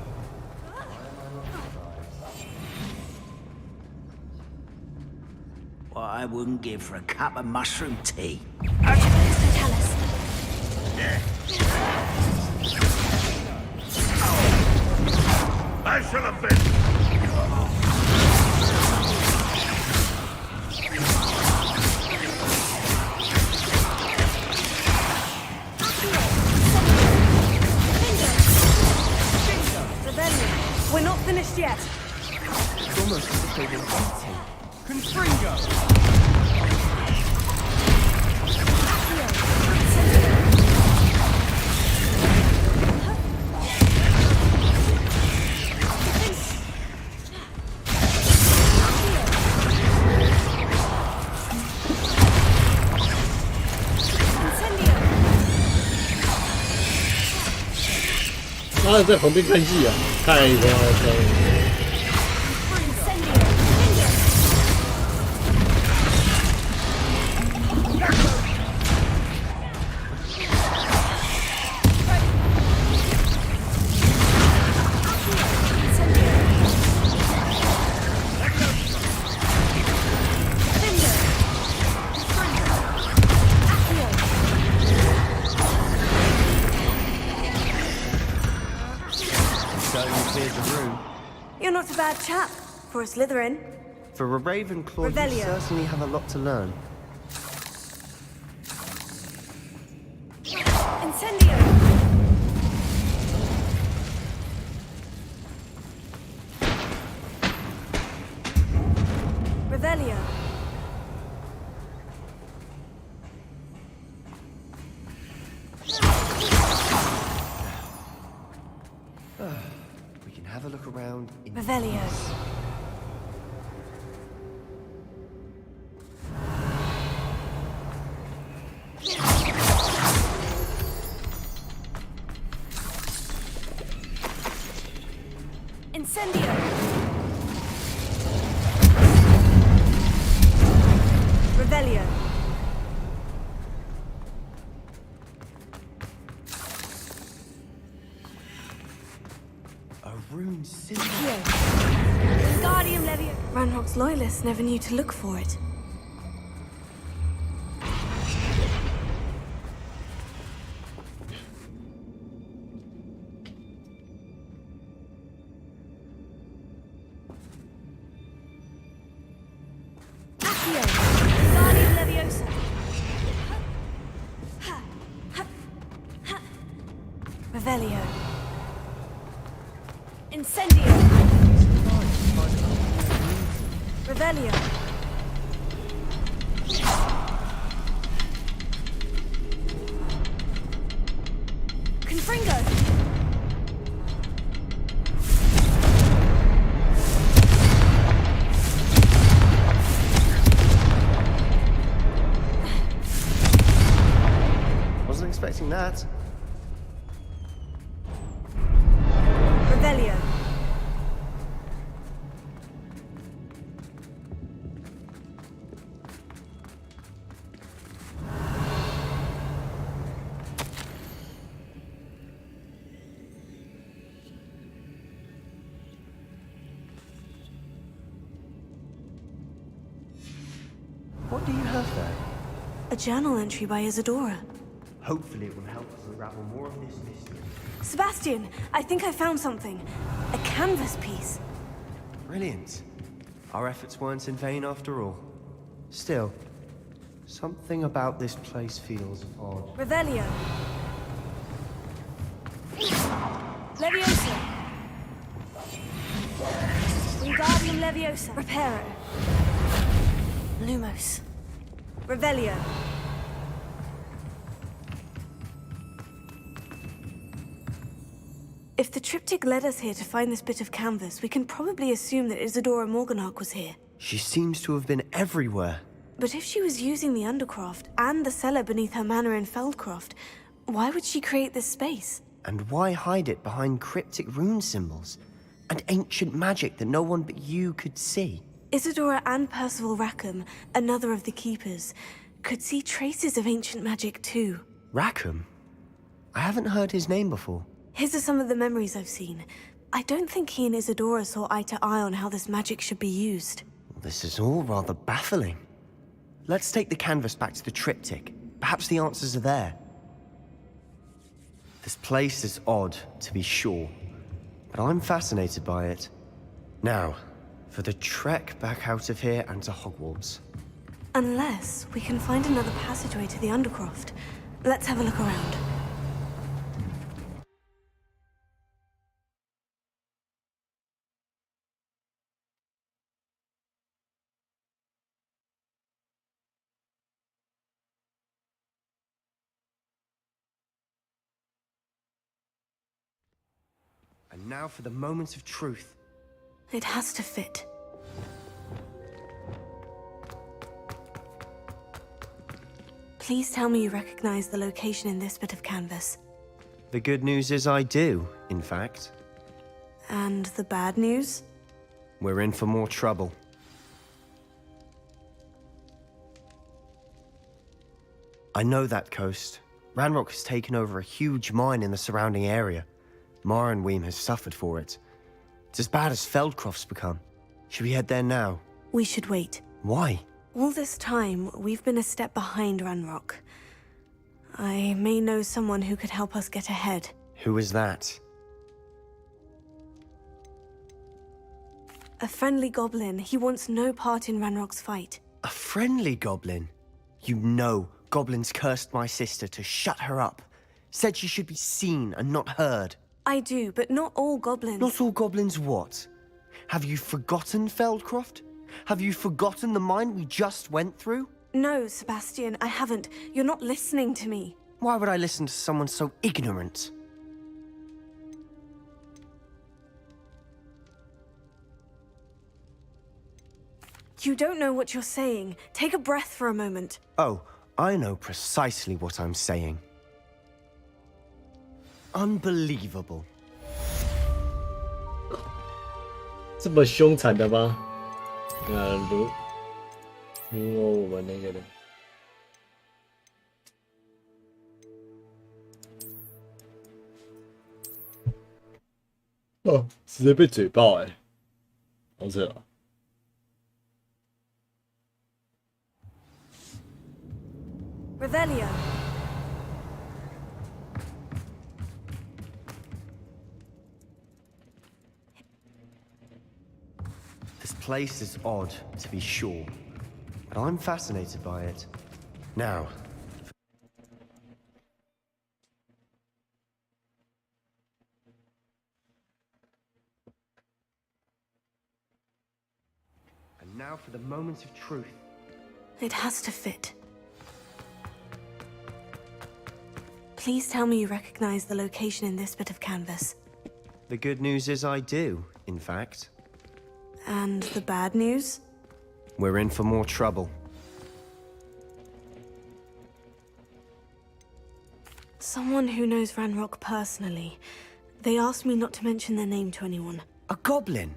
What I wouldn't give for a cup of mushroom tea. Archivist, tell us. I shall have been. We're not finished yet. It's almost as if they've been eating. Confringo! Incendio. 妈的，在旁边看戏啊，太夸张了。 You're not a bad chap for a Slytherin. For a Ravenclaw, you Revelio. certainly have a lot to learn. Incendio. Revelio. We can have a look around in Revelio. Incendio. Revelio. a rune symbol. Guardian Levio. Ranrock's loyalists never knew to look for it. Guardian Leviosa. Revelio. Incendio. Revelio. Confringo. Wasn't expecting that. Revelio. What do you have there? A journal entry by Isadora. Hopefully it will help us unravel more of this mystery. Sebastian, I think I found something. A canvas piece. Brilliant. Our efforts weren't in vain after all. Still, something about this place feels odd. Revelio. Leviosa. Wingardium Leviosa. Reparo. Lumos. Revelio. If the triptych led us here to find this bit of canvas, we can probably assume that Isadora Morganach was here. She seems to have been everywhere. But if she was using the Undercroft and the cellar beneath her manor in Feldcroft, why would she create this space? And why hide it behind cryptic rune symbols? And ancient magic that no one but you could see? Isadora and Percival Rackham, another of the Keepers, could see traces of ancient magic too. Rackham? I haven't heard his name before. His are some of the memories I've seen. I don't think he and Isadora saw eye to eye on how this magic should be used. This is all rather baffling. Let's take the canvas back to the triptych. Perhaps the answers are there. This place is odd, to be sure, but I'm fascinated by it. Now, for the trek back out of here and to Hogwarts. Unless we can find another passageway to the Undercroft. Let's have a look around. And now for the moment of truth. It has to fit. Please tell me you recognize the location in this bit of canvas. The good news is I do, in fact. And the bad news? We're in for more trouble. I know that coast. Ranrock has taken over a huge mine in the surrounding area. Mornweem has suffered for it. It's as bad as Feldcroft's become. Should we head there now? We should wait. Why? All this time, we've been a step behind Ranrock. I may know someone who could help us get ahead. Who is that? A friendly goblin. He wants no part in Ranrock's fight. A friendly goblin? You know goblins cursed my sister to shut her up. Said she should be seen and not heard. I do, but not all goblins. Not all goblins what? Have you forgotten Feldcroft? Have you forgotten the mine we just went through? No, Sebastian, I haven't. You're not listening to me. Why would I listen to someone so ignorant? You don't know what you're saying. Take a breath for a moment. Oh, I know precisely what I'm saying. Unbelievable. 这么凶残的吗？如我们那个人。哦，直接被嘴爆哎、欸，好扯啊！ Revelio. This place is odd, to be sure, but I'm fascinated by it. Now, and now for the moment of truth. It has to fit. Please tell me you recognize the location in this bit of canvas. The good news is I do, in fact. And the bad news? We're in for more trouble. Someone who knows Ranrock personally. They asked me not to mention their name to anyone. A goblin?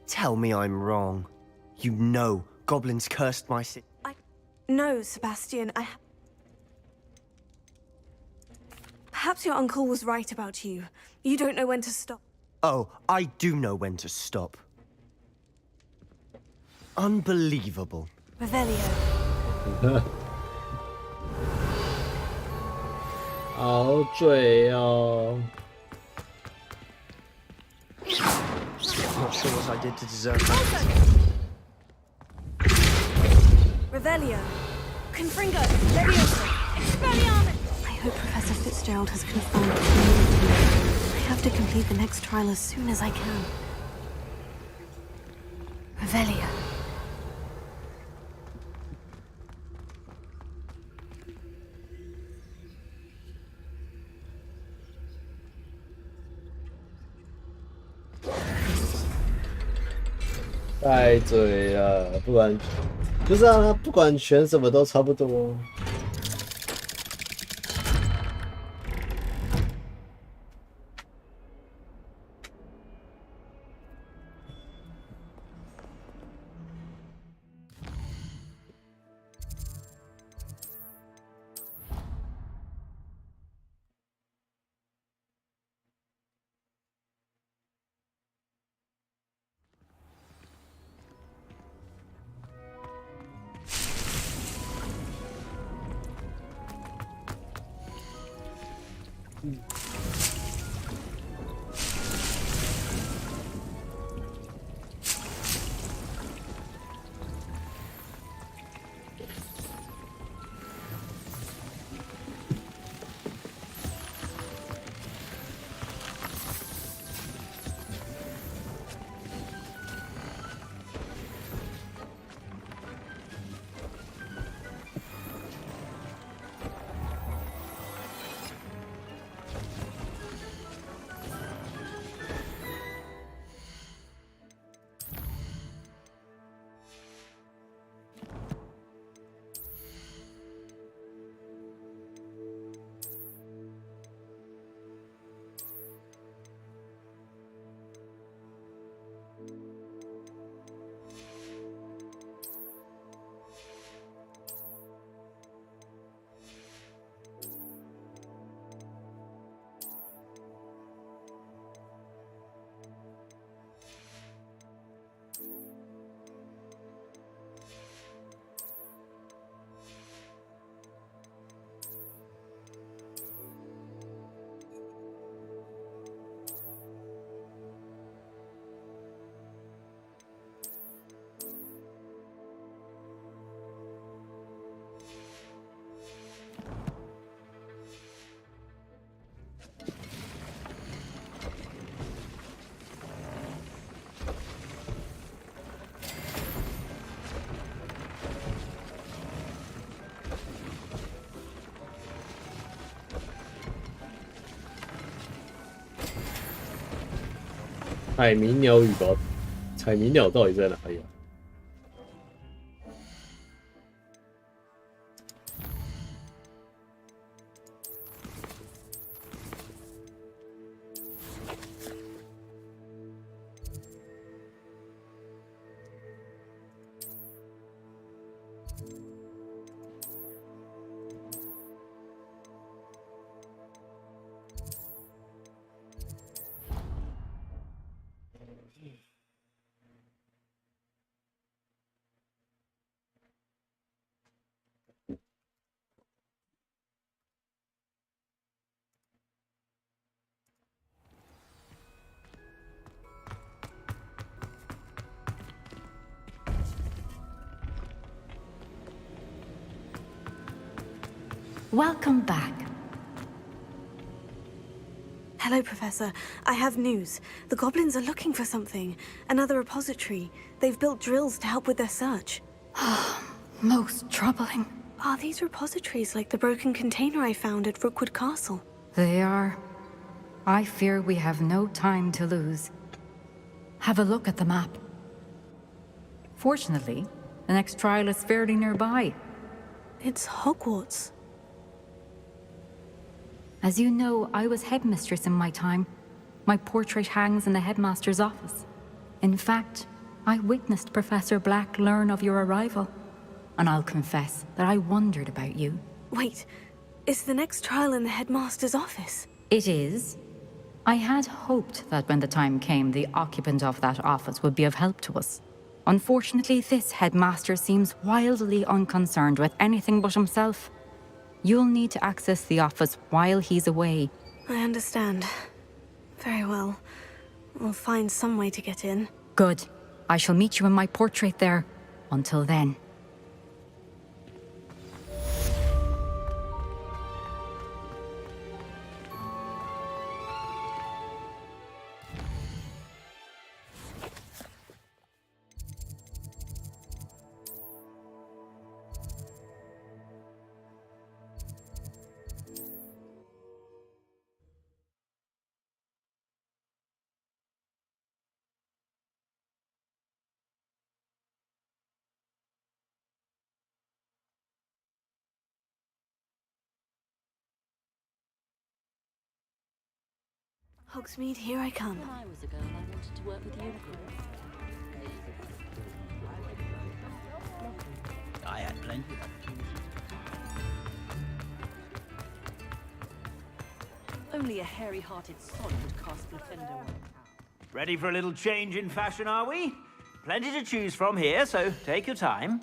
Tell me I'm wrong. You know goblins cursed my city. No, Sebastian, Perhaps your uncle was right about you. You don't know when to stop. Oh, I do know when to stop. Unbelievable. Revelio. 好嘴哦！ Not sure what I did to deserve that. Revelio. Confringo. Leviosa. Expelliarmus. I hope Professor Fitzgerald has confirmed what he needed to know. I have to complete the next trial as soon as I can. Revelio. 太嘴了，不管，不是啊，他不管选什么都差不多。彩鸣鸟羽毛，彩鸣鸟到底在哪里啊？ Welcome back. Hello, Professor. I have news. The goblins are looking for something. Another repository. They've built drills to help with their search. Most troubling. Are these repositories like the broken container I found at Rookwood Castle? They are. I fear we have no time to lose. Have a look at the map. Fortunately, the next trial is fairly nearby. It's Hogwarts. As you know, I was headmistress in my time. My portrait hangs in the headmaster's office. In fact, I witnessed Professor Black learn of your arrival. And I'll confess that I wondered about you. Wait, is the next trial in the headmaster's office? It is. I had hoped that when the time came, the occupant of that office would be of help to us. Unfortunately, this headmaster seems wildly unconcerned with anything but himself. You'll need to access the office while he's away. I understand. Very well. We'll find some way to get in. Good. I shall meet you in my portrait there. Until then. Hogsmeade, here I come. When I was a girl, I wanted to work with unicorns. I had plenty of opportunities. Only a hairy-hearted sod would cast Blefendo. Ready for a little change in fashion, are we? Plenty to choose from here, so take your time.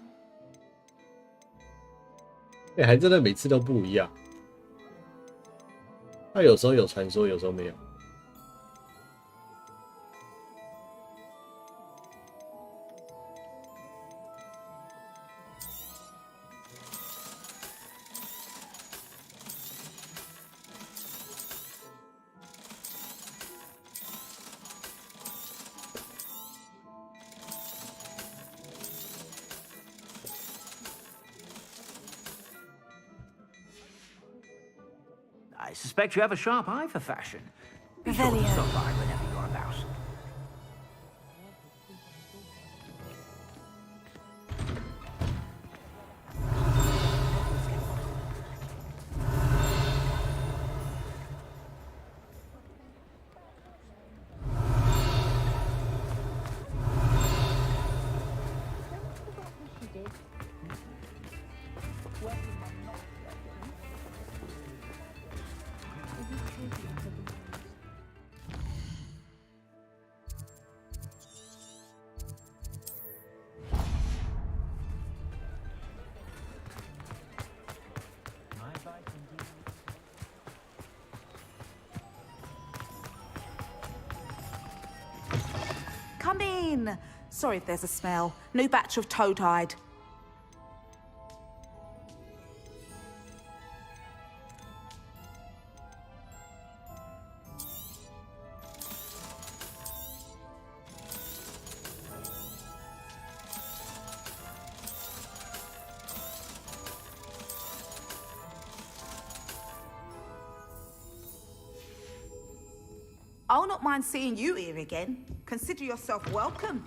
还真的每次都不一样。它有时候有传说，有时候没有。I suspect you have a sharp eye for fashion. Be sure to Revelio. stop by whenever you're about. Come in. Sorry if there's a smell. New batch of toad-hide. I'll not mind seeing you here again. Consider yourself welcome.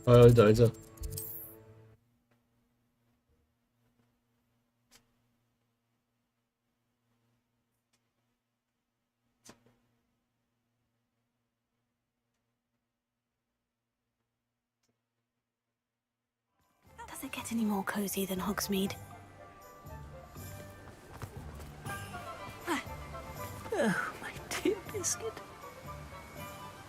等一下。Does it get any more cozy than Hogsmeade? Oh, my dear Biscuit.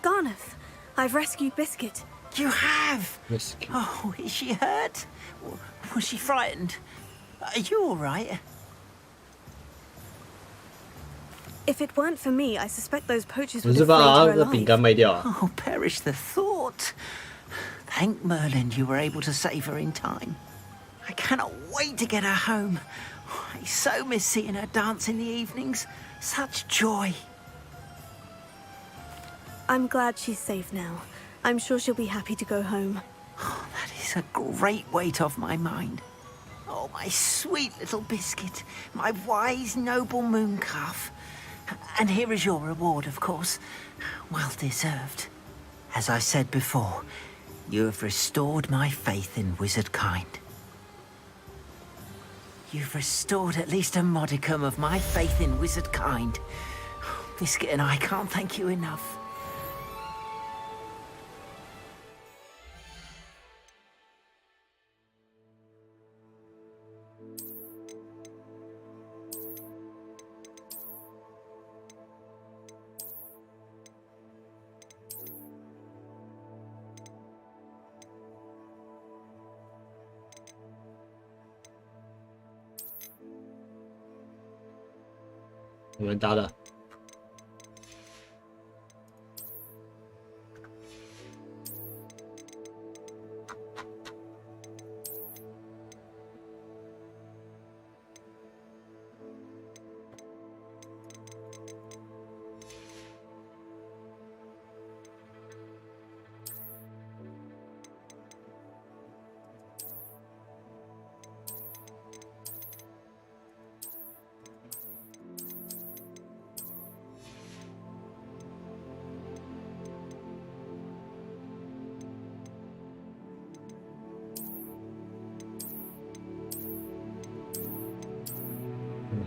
Garneth, I've rescued Biscuit. You have? Biscuit. Oh, is she hurt? Was she frightened? Are you all right? If it weren't for me, I suspect those poachers would 不是 have 把 flayed 他 her 的饼干 alive. 卖掉啊？ Oh, perish the thought. Thank Merlin you were able to save her in time. I cannot wait to get her home. I so miss seeing her dance in the evenings. Such joy. I'm glad she's safe now. I'm sure she'll be happy to go home. Oh, that is a great weight off my mind. Oh, my sweet little Biscuit. My wise, noble moon calf. And here is your reward, of course. Well deserved. As I said before, you have restored my faith in wizard kind. You've restored at least a modicum of my faith in wizard kind. Biscuit and I can't thank you enough.我们搭的。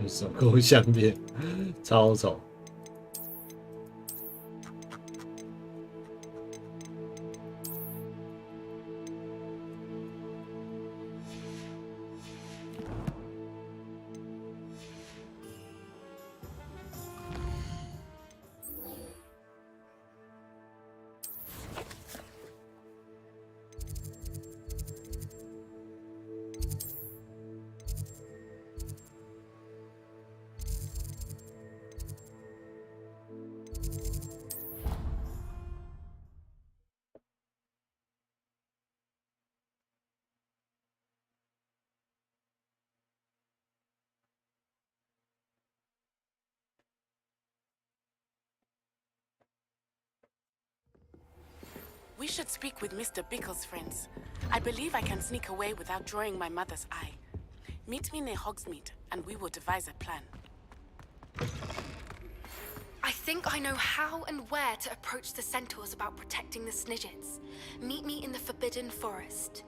手工相片，超丑。We should speak with Mr. Bickle's friends. I believe I can sneak away without drawing my mother's eye. Meet me near Hogsmeade, and we will devise a plan. I think I know how and where to approach the centaurs about protecting the Snidgets. Meet me in the Forbidden Forest.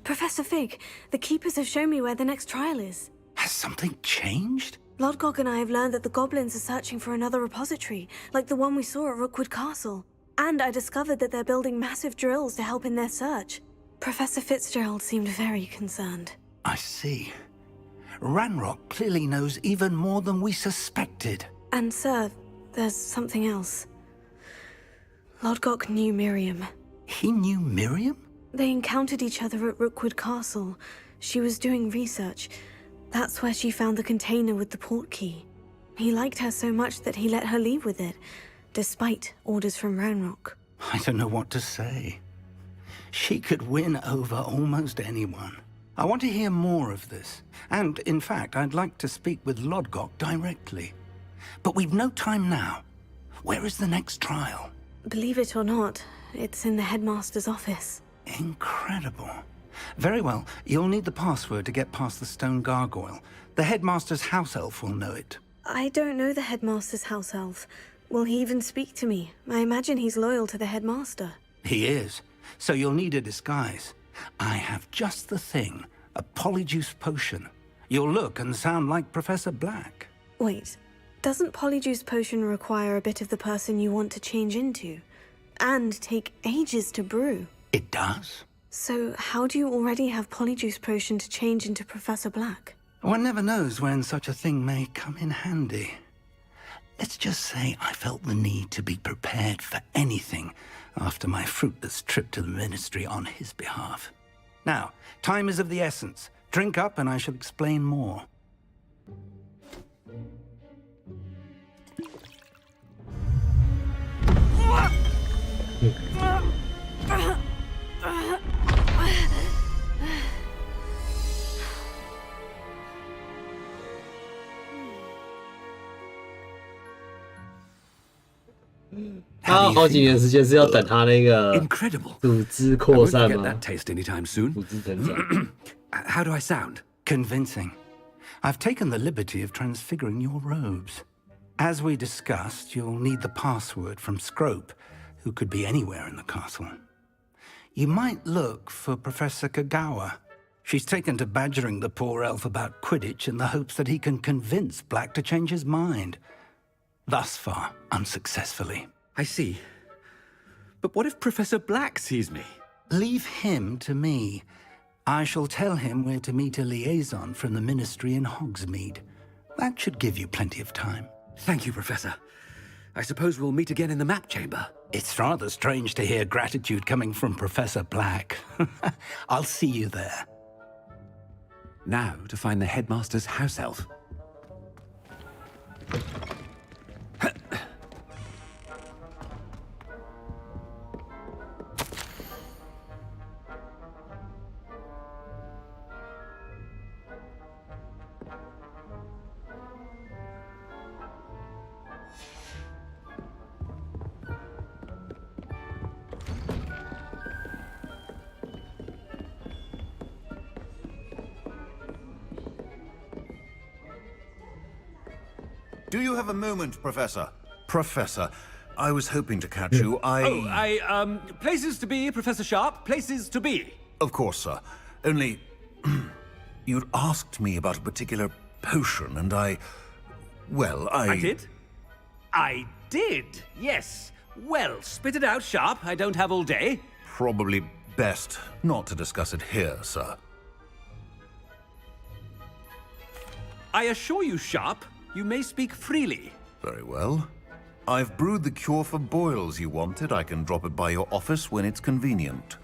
Professor Fig, the Keepers have shown me where the next trial is. Has something changed? Lodgok and I have learned that the goblins are searching for another repository, like the one we saw at Rookwood Castle. And I discovered that they're building massive drills to help in their search. Professor Fitzgerald seemed very concerned. I see. Ranrock clearly knows even more than we suspected. And sir, there's something else. Lodgok knew Miriam. He knew Miriam? They encountered each other at Rookwood Castle. She was doing research. That's where she found the container with the port key. He liked her so much that he let her leave with it, despite orders from Ranrock. I don't know what to say. She could win over almost anyone. I want to hear more of this. And, in fact, I'd like to speak with Lodgok directly. But we've no time now. Where is the next trial? Believe it or not, it's in the headmaster's office. Incredible. Very well, you'll need the password to get past the stone gargoyle. The headmaster's house elf will know it. I don't know the headmaster's house elf. Will he even speak to me? I imagine he's loyal to the headmaster. He is. so you'll need a disguise. I have just the thing, a polyjuice potion. You'll look and sound like Professor Black. Wait, doesn't polyjuice potion require a bit of the person you want to change into? And take ages to brew? It does. So how do you already have polyjuice potion to change into Professor Black? One never knows when such a thing may come in handy. Let's just say I felt the need to be prepared for anything after my fruitless trip to the Ministry on his behalf. Now, time is of the essence. Drink up and I shall explain more.他好几年时间是要等他那个 Incredible. 组织扩散 I won't 吗 forget that taste anytime soon. 组织成长。How do I sound? Convincing. I've taken the liberty of transfiguring your robes. As we discussed, you'll need the password from Scrope, who could be anywhere in the castle. You might look for Professor Kagawa. She's taken to badgering the poor elf about Quidditch in the hopes that he can convince Black to change his mind. Thus far, unsuccessfully. I see. But what if Professor Black sees me? Leave him to me. I shall tell him where to meet a liaison from the Ministry in Hogsmeade. That should give you plenty of time. Thank you, Professor. I suppose we'll meet again in the map chamber. It's rather strange to hear gratitude coming from Professor Black. I'll see you there. Now to find the headmaster's house elf. Do you have a moment, Professor? Professor, I was hoping to catch you. Places to be, Professor Sharp. Places to be. Of course, sir. Only, you'd asked me about a particular potion, and I did? I did, yes. Well, spit it out, Sharp. I don't have all day. Probably best not to discuss it here, sir. I assure you, Sharp, you may speak freely. Very well. I've brewed the cure for boils you wanted. I can drop it by your office when it's convenient.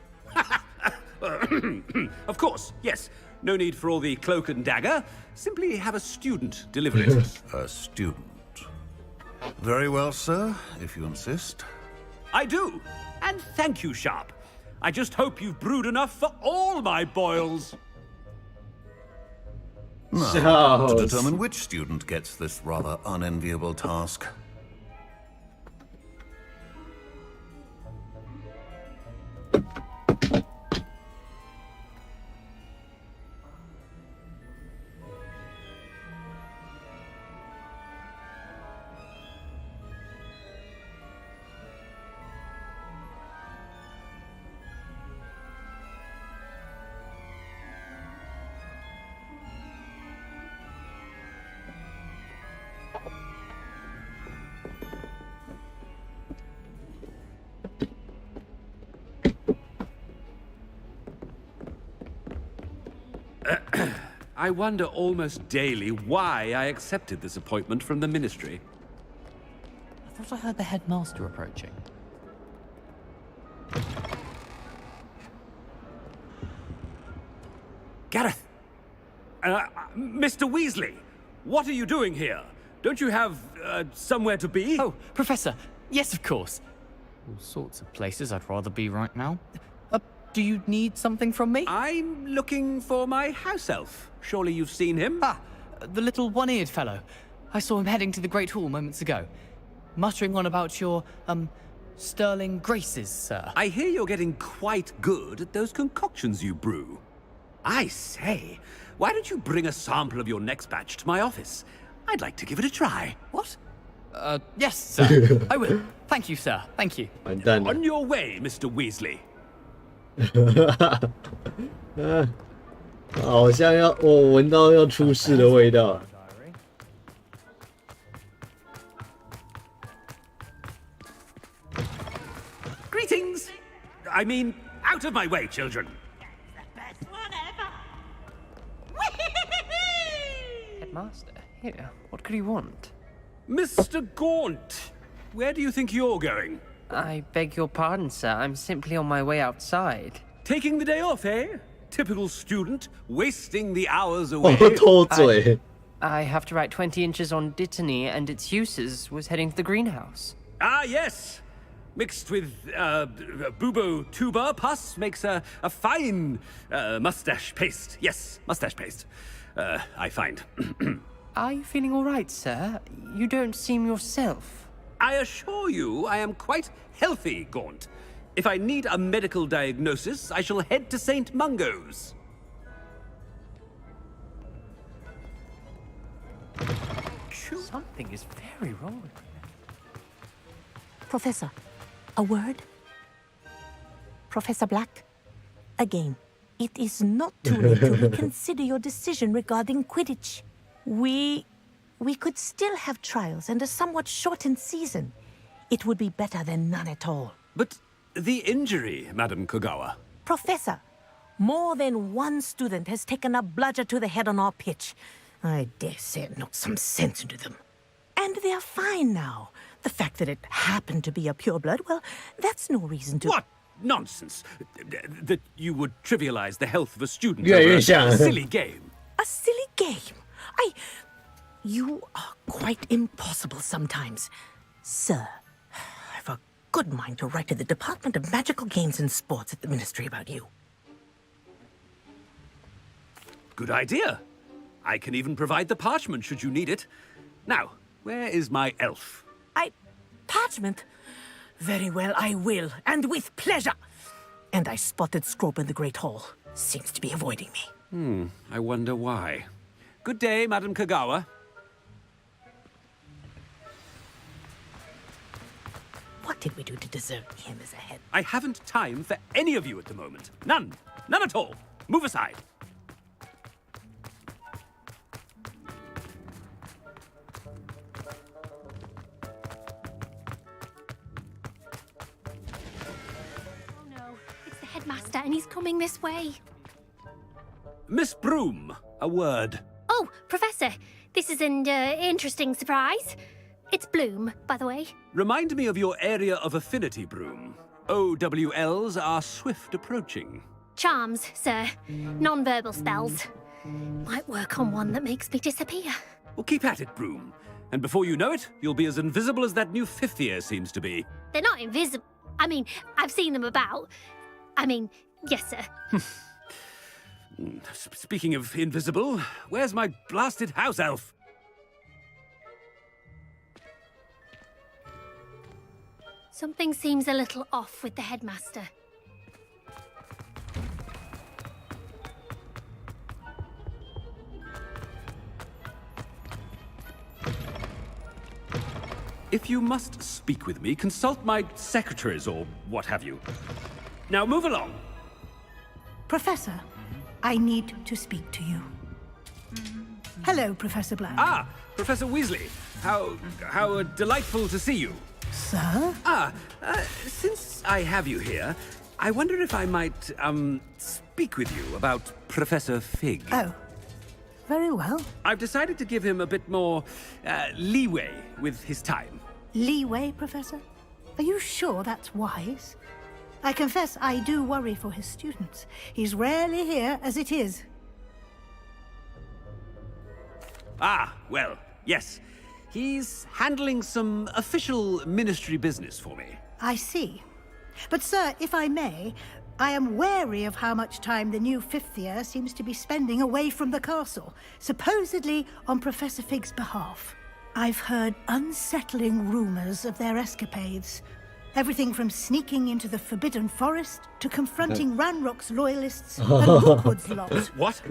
Of course, yes. No need for all the cloak and dagger. Simply have a student deliver it. A student. Very well, sir, if you insist. I do. And thank you, Sharp. I just hope you've brewed enough for all my boils. Now, to determine which student gets this rather unenviable task. I wonder almost daily why I accepted this appointment from the Ministry. I thought I heard the headmaster approaching. Gareth! Mr. Weasley! What are you doing here? Don't you have, somewhere to be? Oh, Professor! Yes, of course. All sorts of places I'd rather be right now. Do you need something from me? I'm looking for my house elf. Surely you've seen him? Ah, the little one-eared fellow. I saw him heading to the Great Hall moments ago. Muttering on about your, sterling graces, sir. I hear you're getting quite good at those concoctions you brew. I say, why don't you bring a sample of your next batch to my office? I'd like to give it a try. What? Yes, sir. I will. Thank you, sir. Thank you. On your way, Mr. Weasley. 好像我闻到要出事的味道。Greetings! I mean, out of my way, children. Headmaster, here. What could he want? Mr. Gaunt, where do you think you're going? I beg your pardon, sir. I'm simply on my way outside. Taking the day off, eh? Typical student, wasting the hours away. I have to write 20 inches on Dittany and its uses. Was heading to the greenhouse. Ah, yes. Mixed with bubo tuber pus makes a fine mustache paste. Yes, mustache paste. I find. Are you feeling all right, sir? You don't seem yourself. I assure you I am quite healthy, Gaunt. If I need a medical diagnosis, I shall head to St. Mungo's. Something is very wrong with me. Professor, a word? Professor Black? Again, it is not too late to reconsider your decision regarding Quidditch. We could still have trials and a somewhat shortened season. It would be better than none at all. But the injury, Madam Kogawa. Professor, more than one student has taken a bludger to the head on our pitch. I dare say it knocked some sense into them. And they're fine now. The fact that it happened to be a pureblood, well, that's no reason to... What nonsense! That you would trivialize the health of a student over a silly game. A silly game? You are quite impossible sometimes. Sir, I've a good mind to write to the Department of Magical Games and Sports at the Ministry about you. Good idea. I can even provide the parchment should you need it. Now, where is my elf? Parchment? Very well, I will, and with pleasure. And I spotted Scrope in the Great Hall. Seems to be avoiding me. I wonder why. Good day, Madam Kogawa. What did we do to deserve him as a head? I haven't time for any of you at the moment. None. None at all. Move aside. Headmaster, and he's coming this way. Miss Broom, a word. Oh, Professor, this is an interesting surprise. It's Bloom, by the way. Remind me of your area of affinity, Broom. OWLs are swift approaching. Charms, sir. Non-verbal spells. Might work on one that makes me disappear. Well, keep at it, Broom. And before you know it, you'll be as invisible as that new fifth year seems to be. They're not invisible. I mean, I've seen them about. Yes, sir. Speaking of invisible, where's my blasted house elf? Something seems a little off with the headmaster. If you must speak with me, consult my secretaries or what have you. Now move along. Professor, I need to speak to you. Hello, Professor Black. Ah, Professor Weasley. How delightful to see you. Sir? Since I have you here, I wonder if I might, speak with you about Professor Fig. Oh, very well. I've decided to give him a bit more, leeway with his time. Leeway, Professor? Are you sure that's wise? I confess I do worry for his students. He's rarely here as it is. Ah, well, yes. He's handling some official ministry business for me. I see. But, sir, if I may, I am wary of how much time the new fifth year seems to be spending away from the castle, supposedly on Professor Fig's behalf. I've heard unsettling rumors of their escapades. Everything from sneaking into the Forbidden Forest to confronting Ranrock's loyalists and Rookwood's lot. What?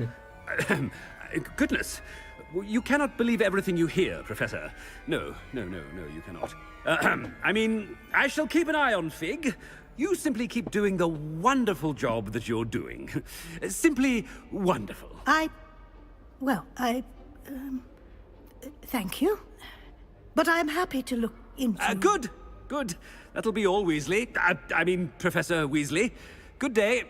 Goodness. You cannot believe everything you hear, Professor. No, you cannot. I mean, I shall keep an eye on Fig. You simply keep doing the wonderful job that you're doing. Simply wonderful. Thank you. But I'm happy to look into... Good. Good. That'll be all, Weasley. I mean, Professor Weasley. Good day.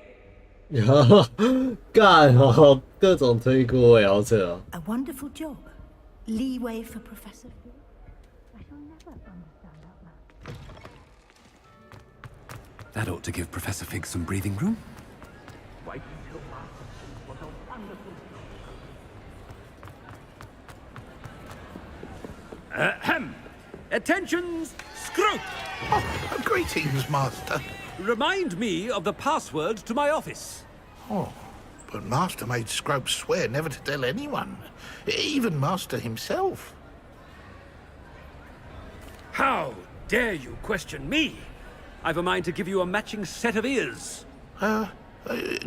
干哦，各种推锅也好扯哦。 A wonderful job. Leeway for Professor. I shall never understand that man. That ought to give Professor Fig some breathing room. Ahem. Attention, Scrope! Oh, greetings, Master. Remind me of the password to my office. Oh, but Master made Scrope swear never to tell anyone, even Master himself. How dare you question me? I've a mind to give you a matching set of ears.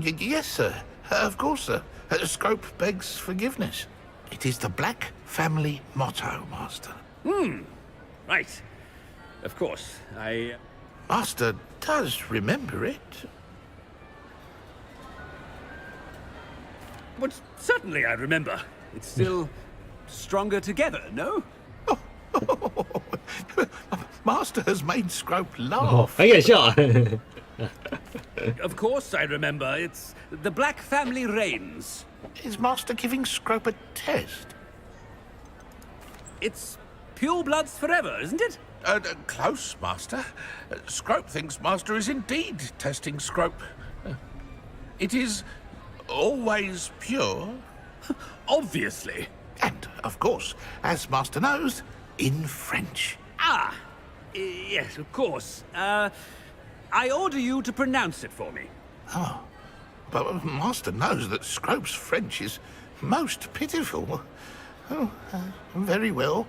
Yes, sir. Of course, sir. Scrope begs forgiveness. It is the Black family motto, Master. Right. Of course, Master does remember it. But certainly I remember. It's still stronger together, no? Master has made Scrope laugh. 还敢笑啊？ Of course I remember. It's the Black family reigns. Is Master giving Scrope a test? It's pure bloods forever, isn't it? Close, Master. Scrope thinks Master is indeed testing Scrope. It is always pure. Obviously. And, of course, as Master knows, in French. Ah, yes, of course. I order you to pronounce it for me. Oh, but Master knows that Scrope's French is most pitiful. Oh, very well.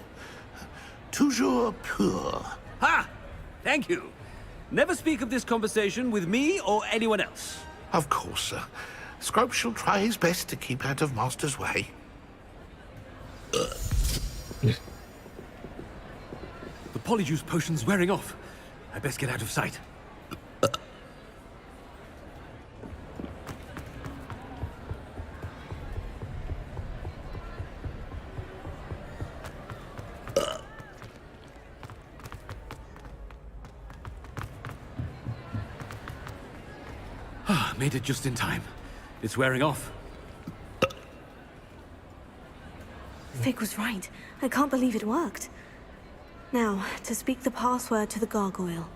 Toujours pur. Ha! Thank you. Never speak of this conversation with me or anyone else. Of course, sir. Scrope shall try his best to keep out of Master's way. The polyjuice potion's wearing off. I best get out of sight. Made it just in time. It's wearing off. Fig was right. I can't believe it worked. Now, to speak the password to the gargoyle.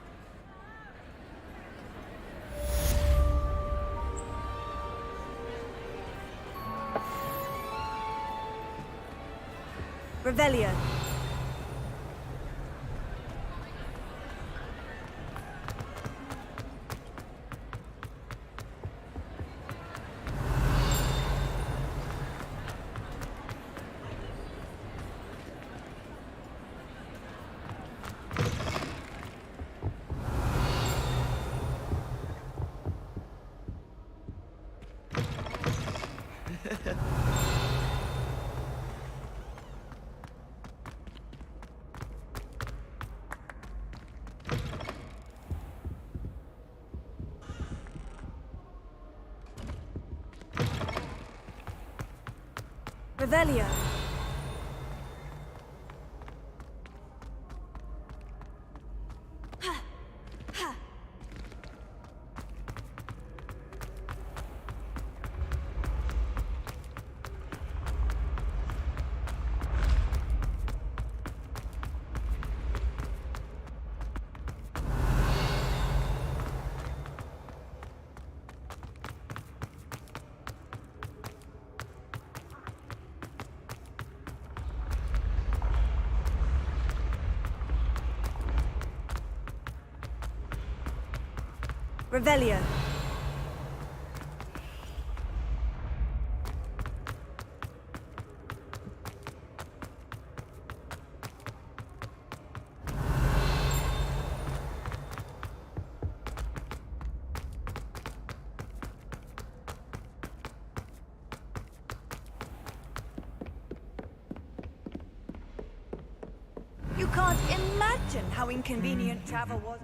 Revelio. Revelio. Revelio. You can't imagine how inconvenient travel was.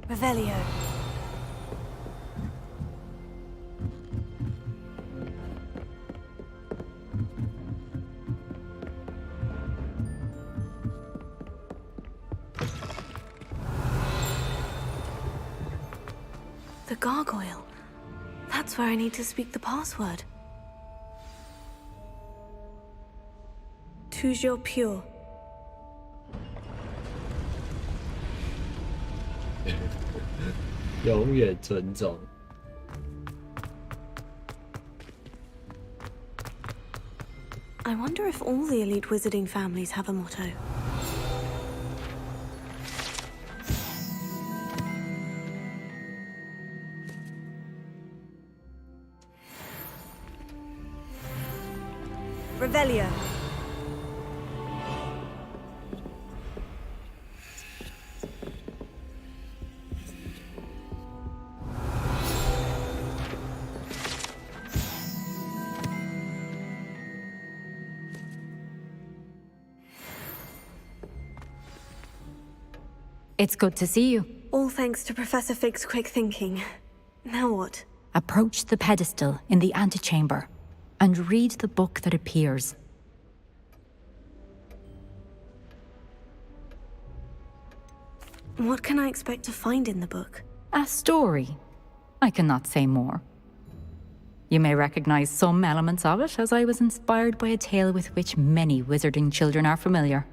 Revelio. The gargoyle. That's where I need to speak the password. Toujours pure.永远纯种。I wonder if all the elite wizarding families have a motto. Revelio. It's good to see you. All thanks to Professor Fig's quick thinking. Now what? Approach the pedestal in the antechamber and read the book that appears. What can I expect to find in the book? A story. I cannot say more. You may recognize some elements of it, as I was inspired by a tale with which many wizarding children are familiar.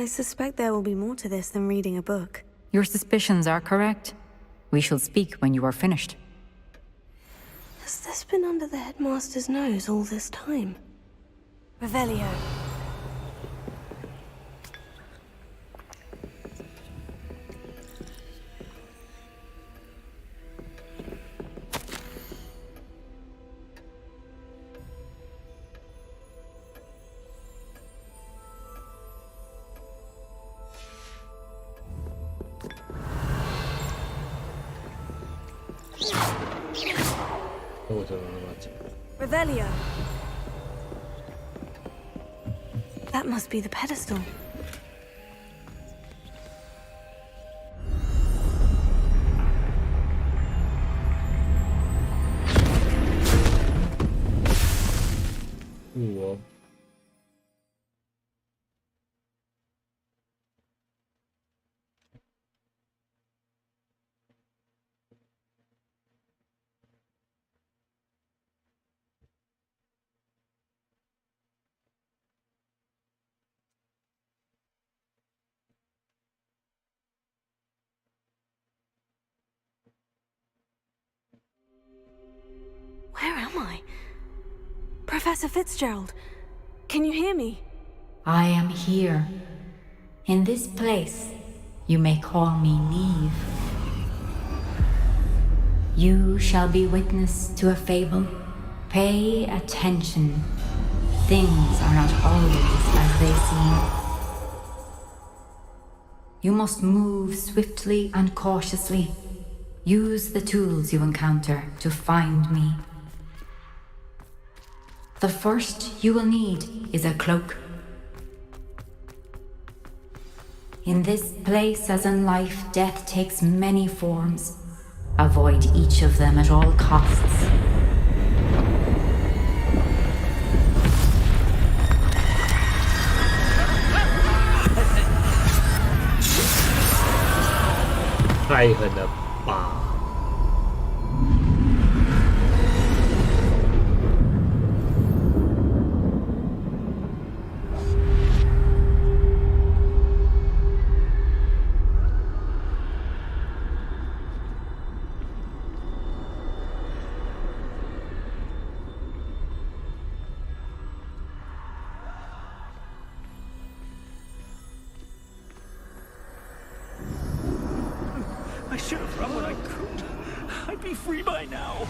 I suspect there will be more to this than reading a book. Your suspicions are correct. We shall speak when you are finished. Has this been under the headmaster's nose all this time? Revelio. Revelio. That must be the pedestal. Ooh. Where am I? Professor Fitzgerald, can you hear me? I am here. In this place, you may call me Neve. You shall be witness to a fable. Pay attention. Things are not always as they seem. You must move swiftly and cautiously. Use the tools you encounter to find me. The first you will need is a cloak. In this place, as in life, death takes many forms. Avoid each of them at all costs.太狠了吧！I should have run when I could. I'd be free by now.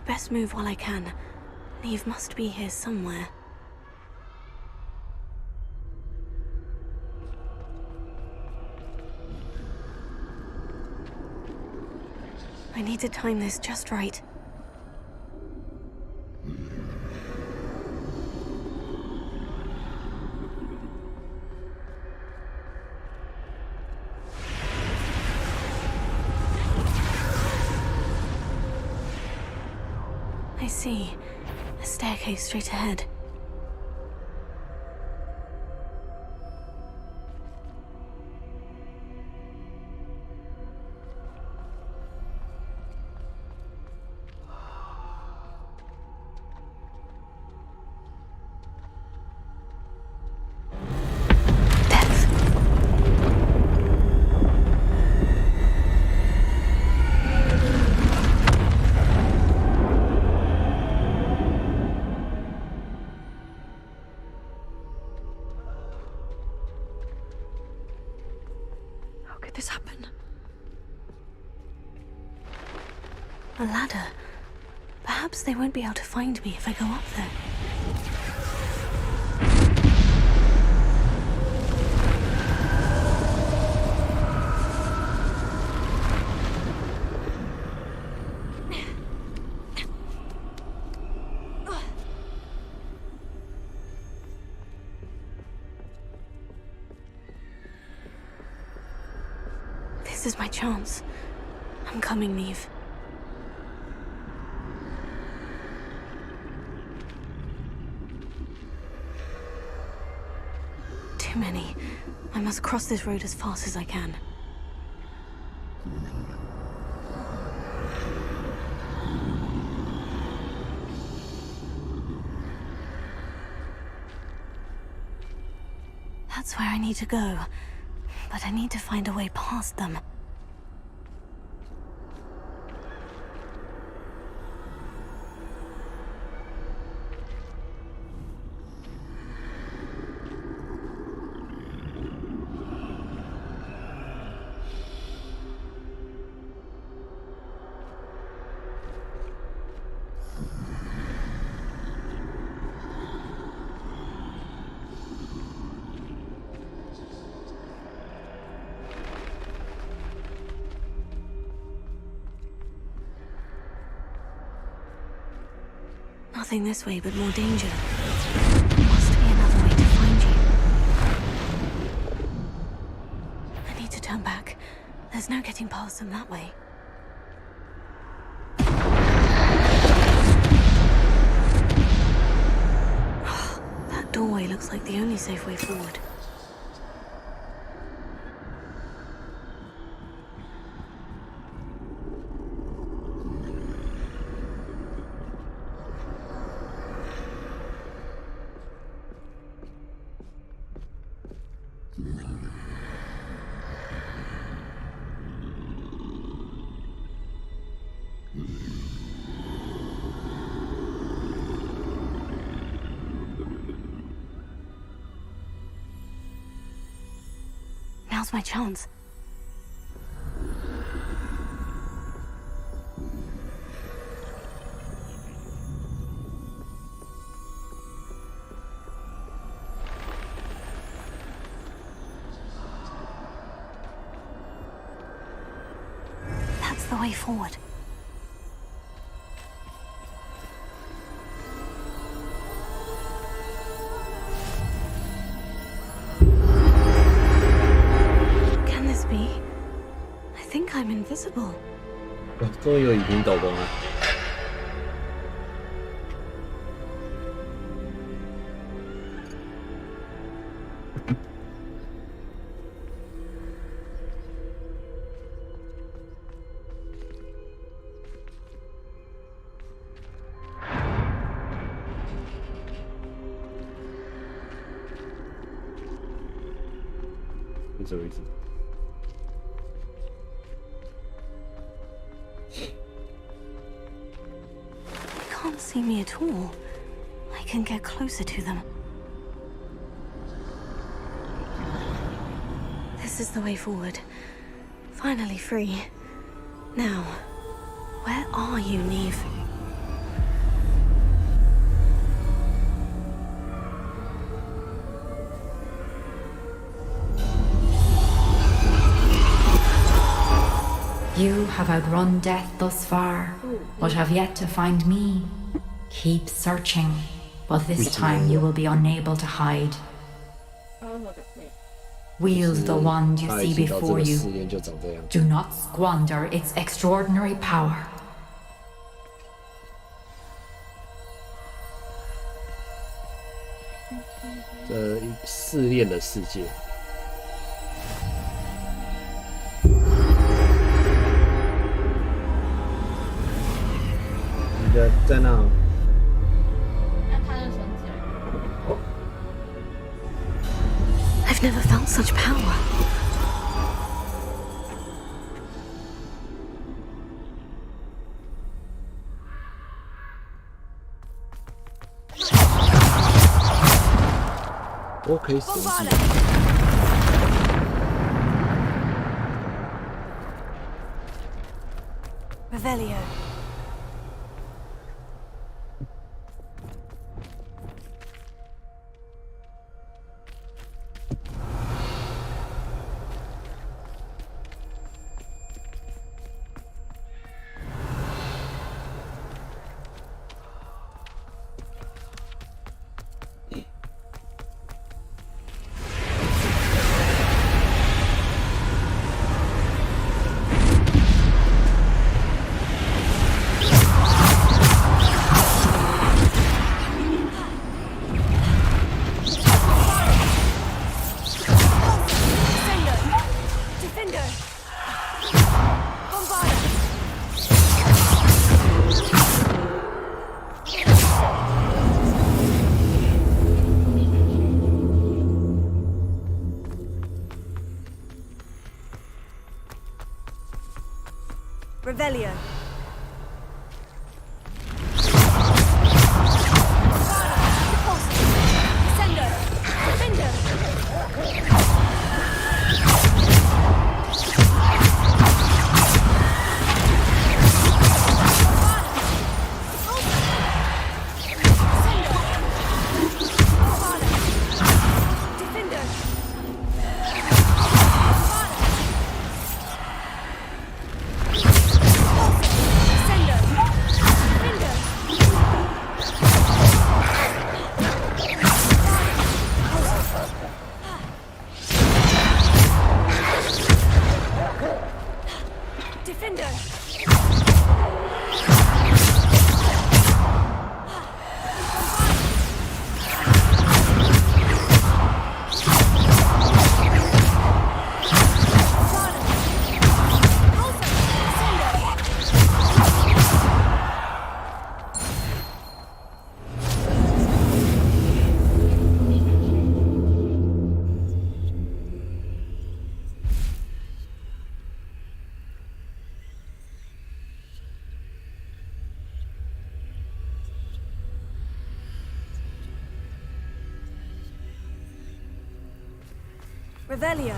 best move while I can. Neve must be here somewhere. I need to time this just right. I see. A staircase straight ahead. This happen? A ladder. Perhaps they won't be able to find me if I go up there. This is my chance. I'm coming, Neve. Too many. I must cross this road as fast as I can. That's where I need to go. But I need to find a way past them. Nothing this way, but more danger. Must be another way to find you. I need to turn back. There's no getting past them that way. That doorway looks like the only safe way forward. Now's my chance. That's the way forward. I'm invisible. 终于有隐形斗篷了。这位置。Can't see me at all. I can get closer to them. This is the way forward. Finally free. Now, where are you, Neve? You have outrun death thus far, but have yet to find me. Keep searching, but this time you will be unable to hide. Wield the wand you see before you. Do not squander its extraordinary power. 试炼的世界。你在那。I've never felt such power. Okay, Revelio. Revelio. Revelio.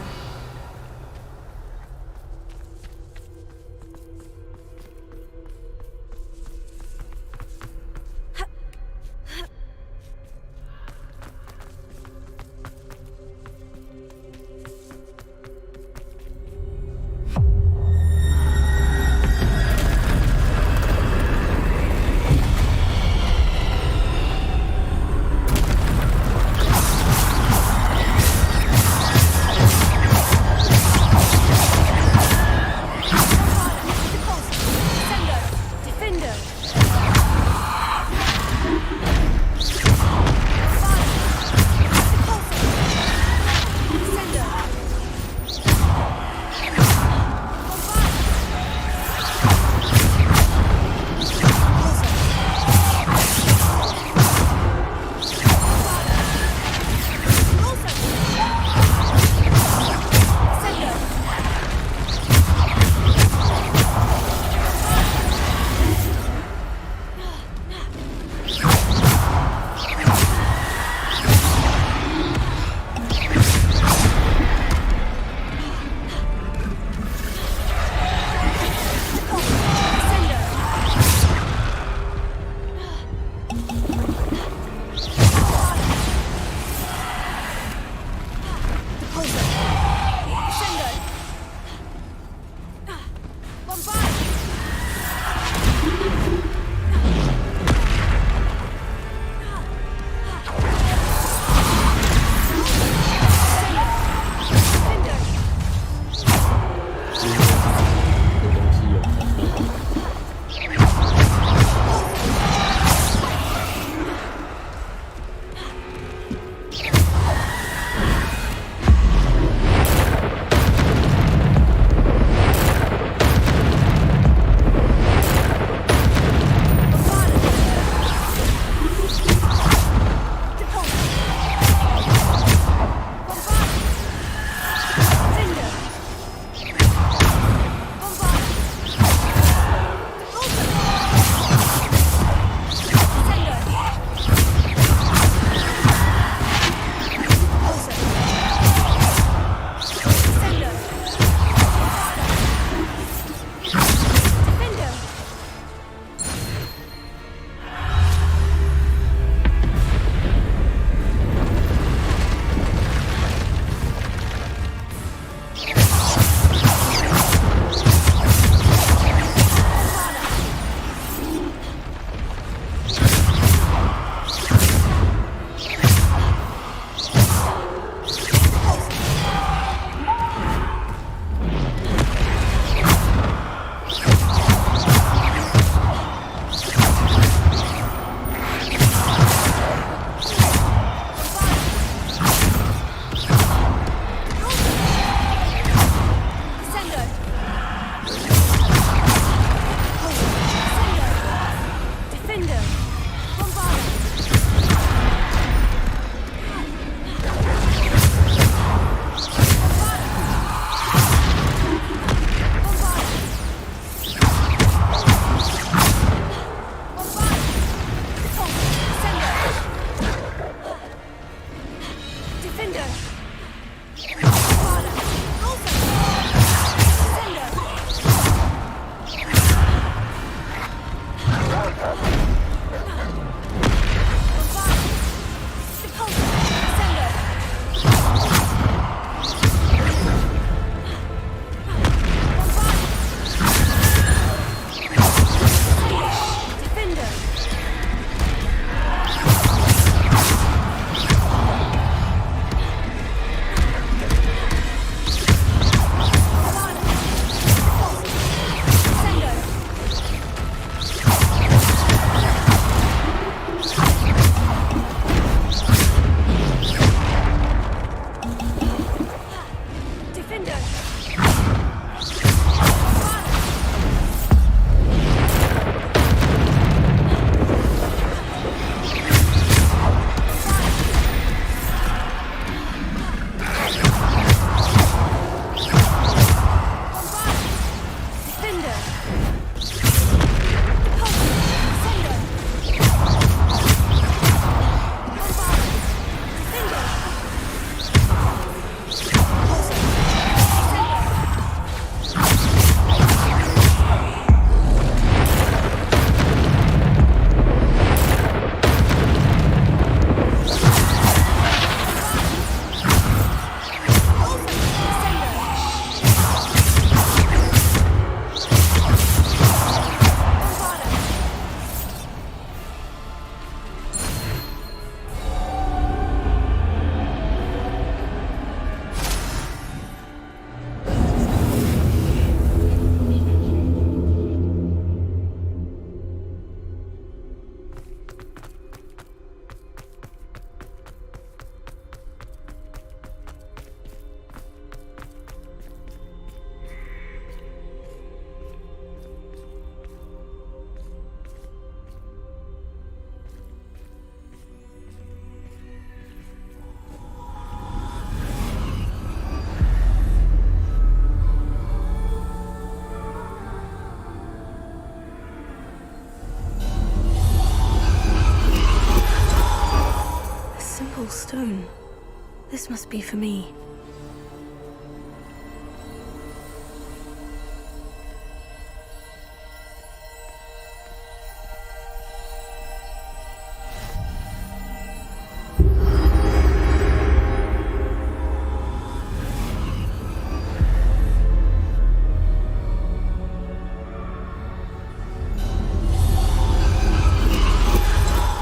This must be for me.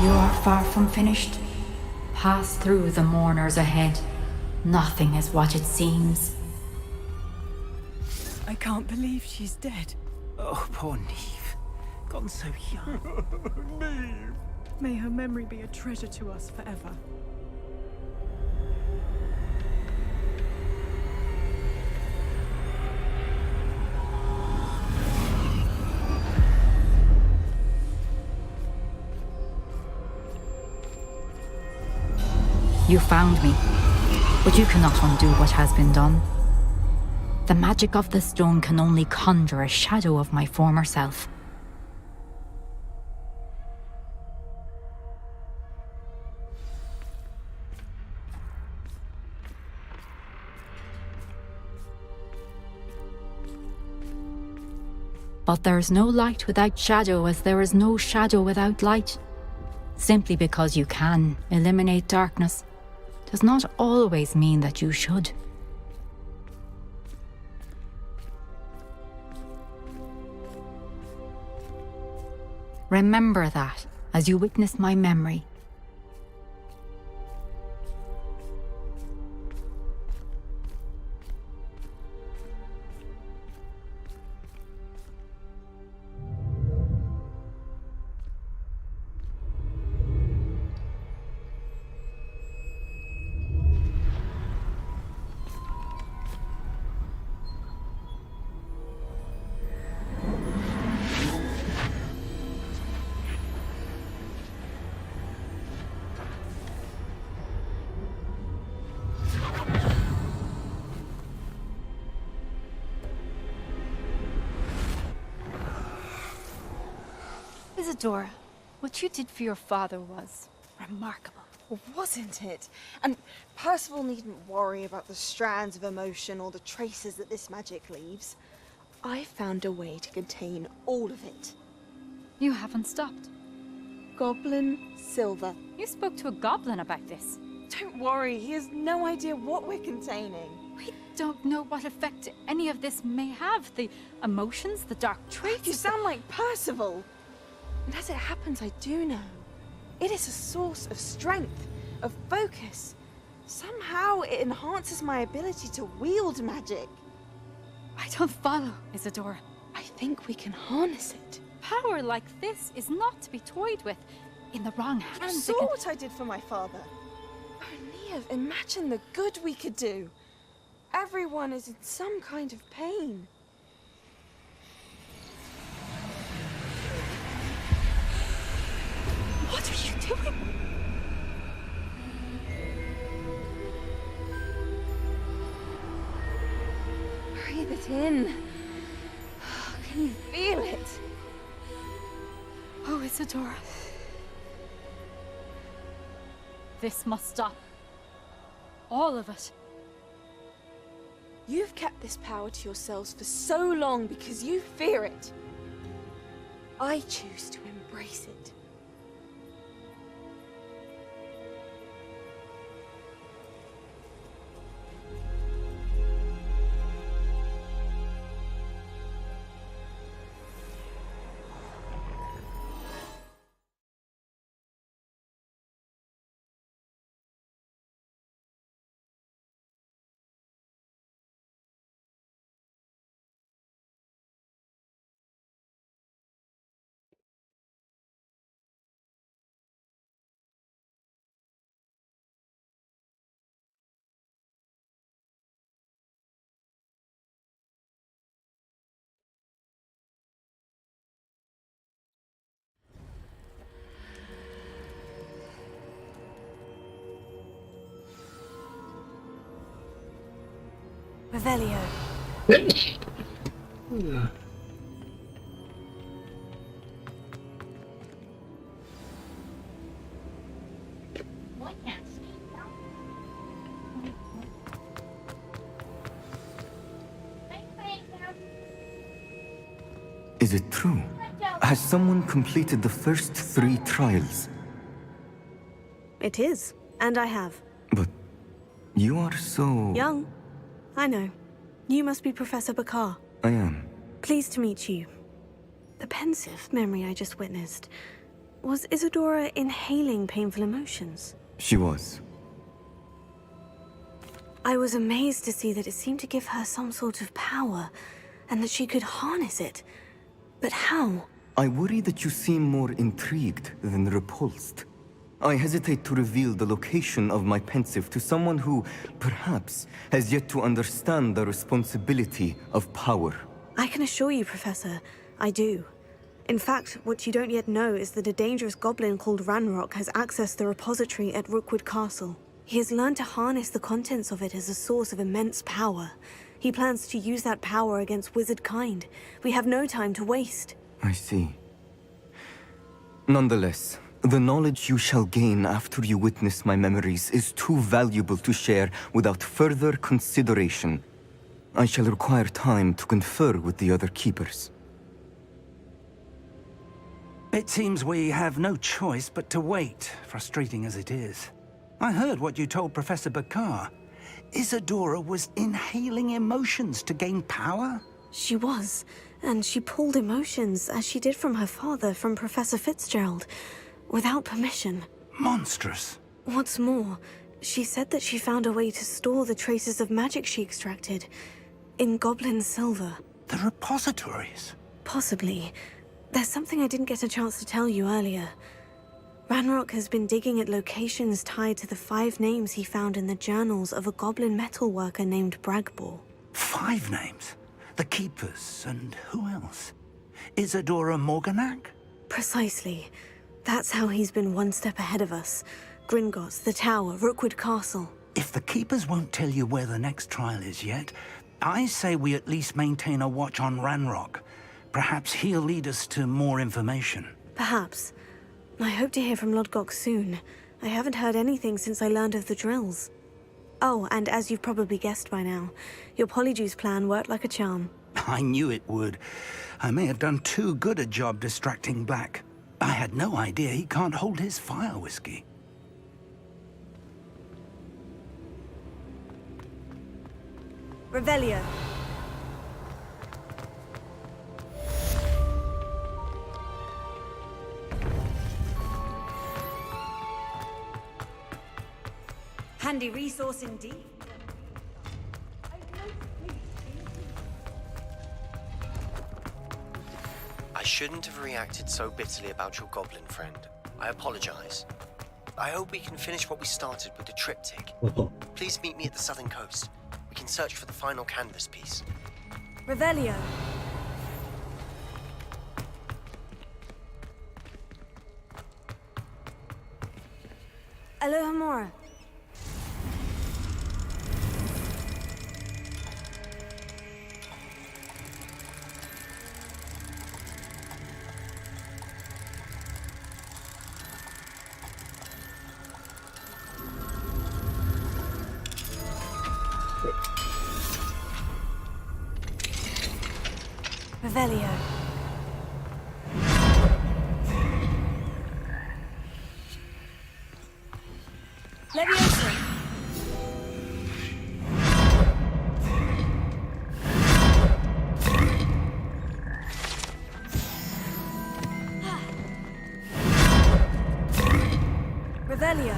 You are far from finished. Pass through the mourners ahead. Nothing is what it seems. I can't believe she's dead. Oh, poor Neve. Gone so young. Neve! May her memory be a treasure to us forever. You found me, but you cannot undo what has been done. The magic of the stone can only conjure a shadow of my former self. But there's no light without shadow, as there is no shadow without light. Simply because you can eliminate darkness does not always mean that you should. Remember that as you witness my memory. Isadora, what you did for your father was remarkable. Well, wasn't it? And Percival needn't worry about the strands of emotion or the traces that this magic leaves. I found a way to contain all of it. You haven't stopped. Goblin Silver. You spoke to a goblin about this. Don't worry, he has no idea what we're containing. We don't know what effect any of this may have. The emotions, the dark traits. You sound like Percival. And as it happens, I do know. It is a source of strength, of focus. Somehow it enhances my ability to wield magic. I don't follow, Isadora. I think we can harness it. Power like this is not to be toyed with. In the wrong hands, You saw what I did for my father. Oh, Neve, imagine the good we could do. Everyone is in some kind of pain. What are you doing? Breathe it in. Can you feel it? Oh, Isadora. This must stop. All of it. You've kept this power to yourselves for so long because you fear it. I choose to embrace it. Revelio. Is it true? Has someone completed the first 3 trials? It is, and I have. But you are so... Young. I know. You must be Professor Bakar. I am. Pleased to meet you. The pensive memory I just witnessed. Was Isadora inhaling painful emotions? She was. I was amazed to see that it seemed to give her some sort of power, and that she could harness it. But how? I worry that you seem more intrigued than repulsed. I hesitate to reveal the location of my pensive to someone who, perhaps, has yet to understand the responsibility of power. I can assure you, Professor, I do. In fact, what you don't yet know is that a dangerous goblin called Ranrock has accessed the repository at Rookwood Castle. He has learned to harness the contents of it as a source of immense power. He plans to use that power against wizard kind. We have no time to waste. I see. Nonetheless, the knowledge you shall gain after you witness my memories is too valuable to share without further consideration. I shall require time to confer with the other keepers. It seems we have no choice but to wait, frustrating as it is. I heard what you told Professor Bakar. Isadora was inhaling emotions to gain power? She was, and she pulled emotions, as she did from her father, from Professor Fitzgerald, without permission. Monstrous. What's more, she said that she found a way to store the traces of magic she extracted in goblin silver. The repositories? Possibly. There's something I didn't get a chance to tell you earlier. Ranrock has been digging at locations tied to the 5 names he found in the journals of a goblin metalworker named Bragbor. 5 names? The Keepers, and who else? Isadora Morganac? Precisely. That's how he's been one step ahead of us. Gringotts, the Tower, Rookwood Castle. If the Keepers won't tell you where the next trial is yet, I say we at least maintain a watch on Ranrock. Perhaps he'll lead us to more information. Perhaps. I hope to hear from Lodgok soon. I haven't heard anything since I learned of the drills. Oh, and as you've probably guessed by now, your Polyjuice plan worked like a charm. I knew it would. I may have done too good a job distracting Black. I had no idea he can't hold his fire whiskey. Revelio. Handy resource indeed. I shouldn't have reacted so bitterly about your goblin friend. I apologize. I hope we can finish what we started with the triptych. Please meet me at the southern coast. We can search for the final canvas piece. Revelio. Alohomora. Revelio. Leviosa. Revelio.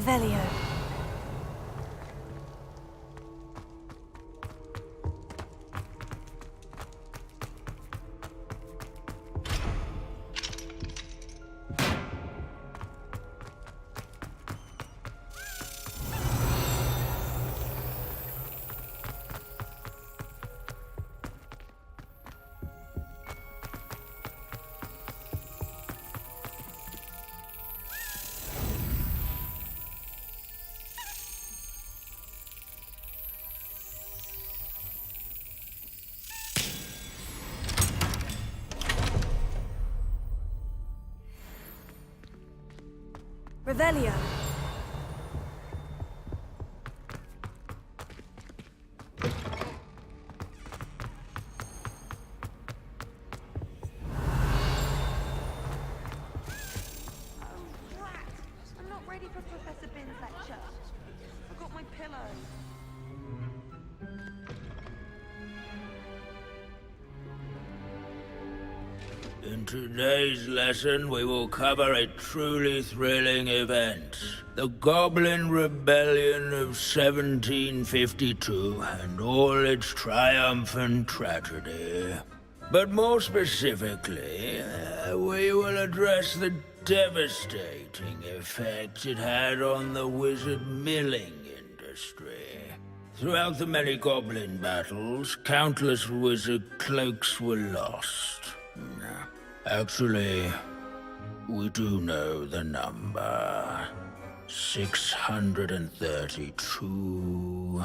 Revelio. Revelio. I'm not ready for Professor Bin's lecture. I've got my pillow. In today's lesson, we will cover a truly thrilling event. The Goblin Rebellion of 1752 and all its triumphant tragedy. But more specifically, we will address the devastating effect it had on the wizard milling industry. Throughout the many goblin battles, countless wizard cloaks were lost. Actually, we do know the number. 632.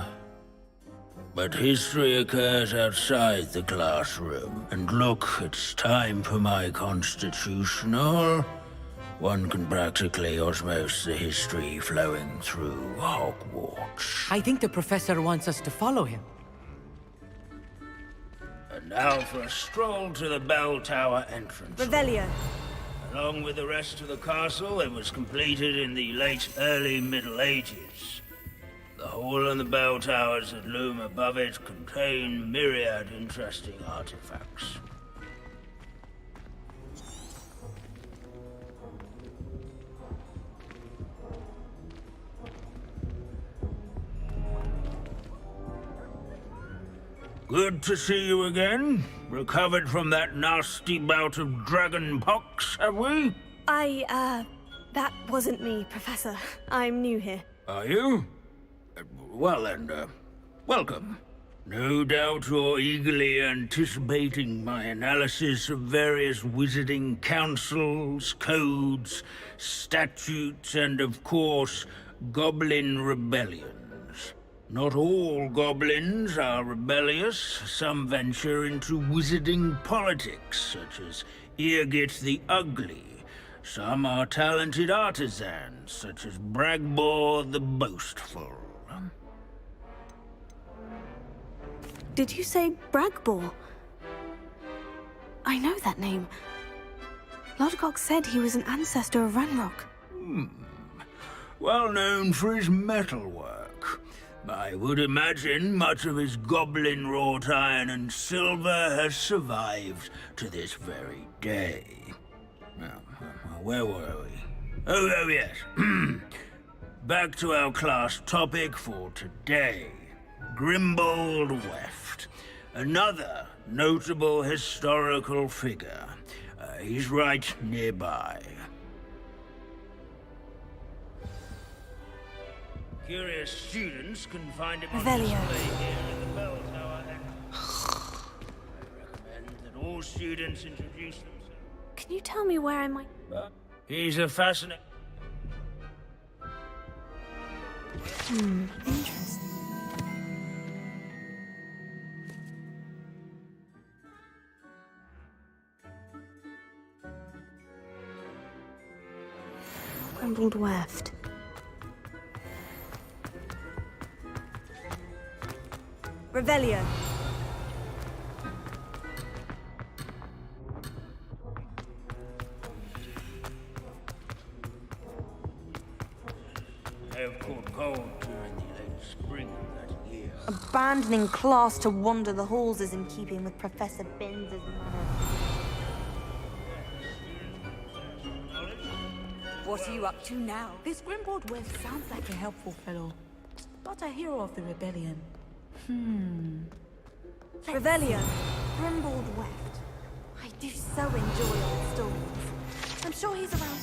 But history occurs outside the classroom. And look, it's time for my constitutional. One can practically osmose the history flowing through Hogwarts. I think the professor wants us to follow him. And now for a stroll to the bell tower entrance. Revelio. Along with the rest of the castle, it was completed in the late early Middle Ages. The hall and the bell towers that loom above it contain myriad interesting artifacts. Good to see you again. Recovered from that nasty bout of dragon pox, have we? That wasn't me, Professor. I'm new here. Are you? Well then, welcome. No doubt you're eagerly anticipating my analysis of various wizarding councils, codes, statutes, and of course, goblin rebellions. Not all goblins are rebellious. Some venture into wizarding politics, such as Eargit the Ugly. Some are talented artisans, such as Bragbor the Boastful. Did you say Bragbor? I know that name. Lodgok said he was an ancestor of Ranrock. Well known for his metalwork. I would imagine much of his goblin-wrought iron and silver has survived to this very day. Now, where were we? Oh yes. Back to our class topic for today. Grimbold Weft. Another notable historical figure. He's right nearby. Curious students can find him on display here in the bell tower. I recommend that all students introduce themselves. Can you tell me where I might... He's a fascinating... Interesting. Grimbold Weft. Revelio. I have caught cold during the late spring of that year. Abandoning class to wander the halls is in keeping with Professor Binns' manner. What are you up to now? This Grimbold West sounds like a helpful fellow. Not a hero of the rebellion. Revelio. Grimbold West. I do so enjoy old stories. I'm sure he's around.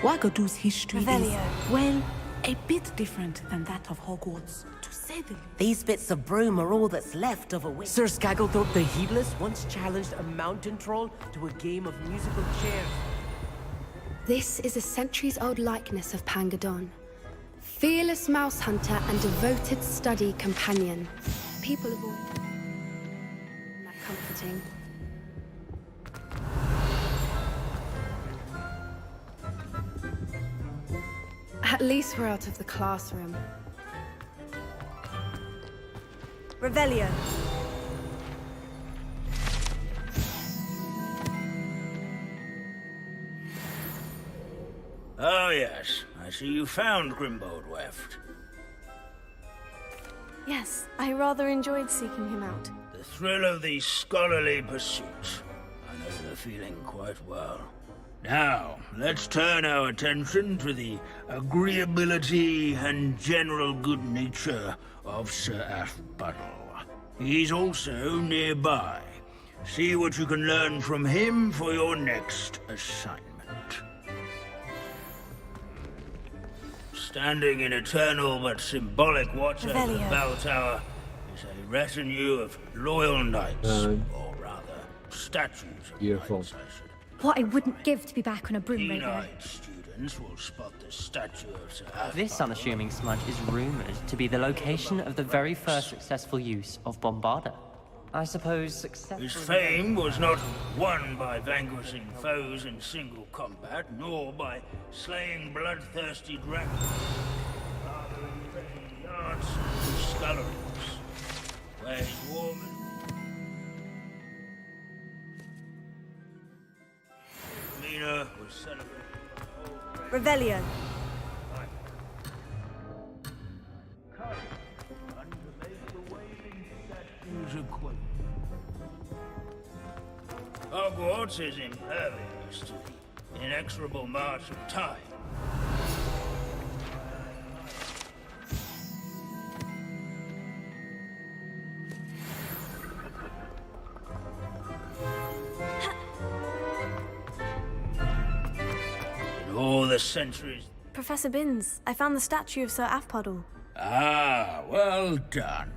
Wagadu's history Revelio. is, well, a bit different than that of Hogwarts, to say the least. These bits of broom are all that's left of a witch. Sir Skagglethorpe the Heedless once challenged a mountain troll to a game of musical chairs. This is a centuries-old likeness of Pangadon. Fearless mouse hunter and devoted study companion. People have all... that comforting. At least we're out of the classroom. Revelio. Oh, yes. I see you found Grimbold Weft. Yes, I rather enjoyed seeking him out. The thrill of these scholarly pursuits. I know the feeling quite well. Now, let's turn our attention to the agreeability and general good nature of Sir Athbuttle. He's also nearby. See what you can learn from him for your next assignment. Standing in eternal but symbolic watch over the bell tower is a retinue of loyal knights, or rather, statues of knights, I should. What I wouldn't give to be back on a broom radio. Keen-eyed students will spot the statue of Sir Athbuttle. This unassuming smudge is rumored to be the location of the very first successful use of Bombarda. I suppose successful... His fame was not won by vanquishing foes in single combat, nor by slaying bloodthirsty dragons. Rather in training the arts and sculleries, where his warm and demeanor was celebrated. Revelio. Hogwarts is impervious to the inexorable march of time. In all the centuries... Professor Binns, I found the statue of Sir Athpuddle. Ah, well done.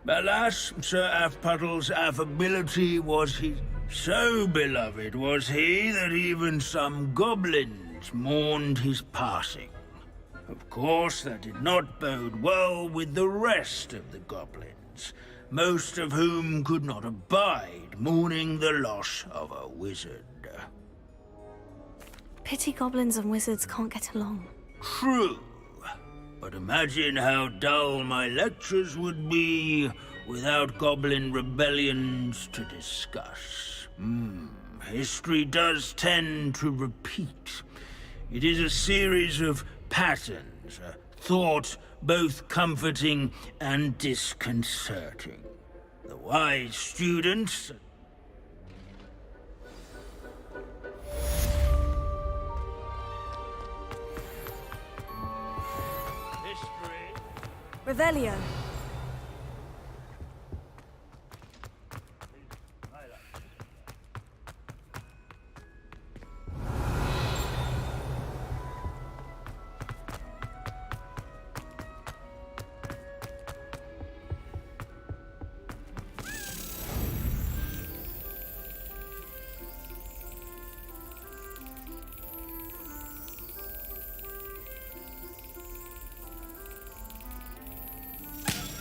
Alas, Sir Athpuddle's affability was his... So beloved was he that even some goblins mourned his passing. Of course, that did not bode well with the rest of the goblins, most of whom could not abide mourning the loss of a wizard. Pity goblins and wizards can't get along. True. But imagine how dull my lectures would be without goblin rebellions to discuss. History does tend to repeat. It is a series of patterns, a thought both comforting and disconcerting. The wise students... Revelio.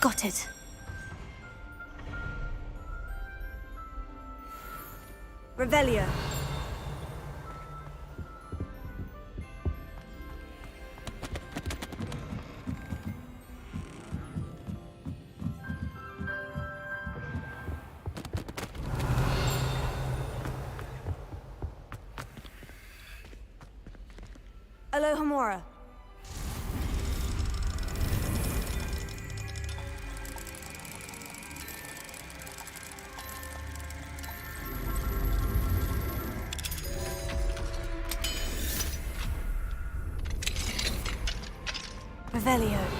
Got it. Revelio. Alohomora. Revelio. "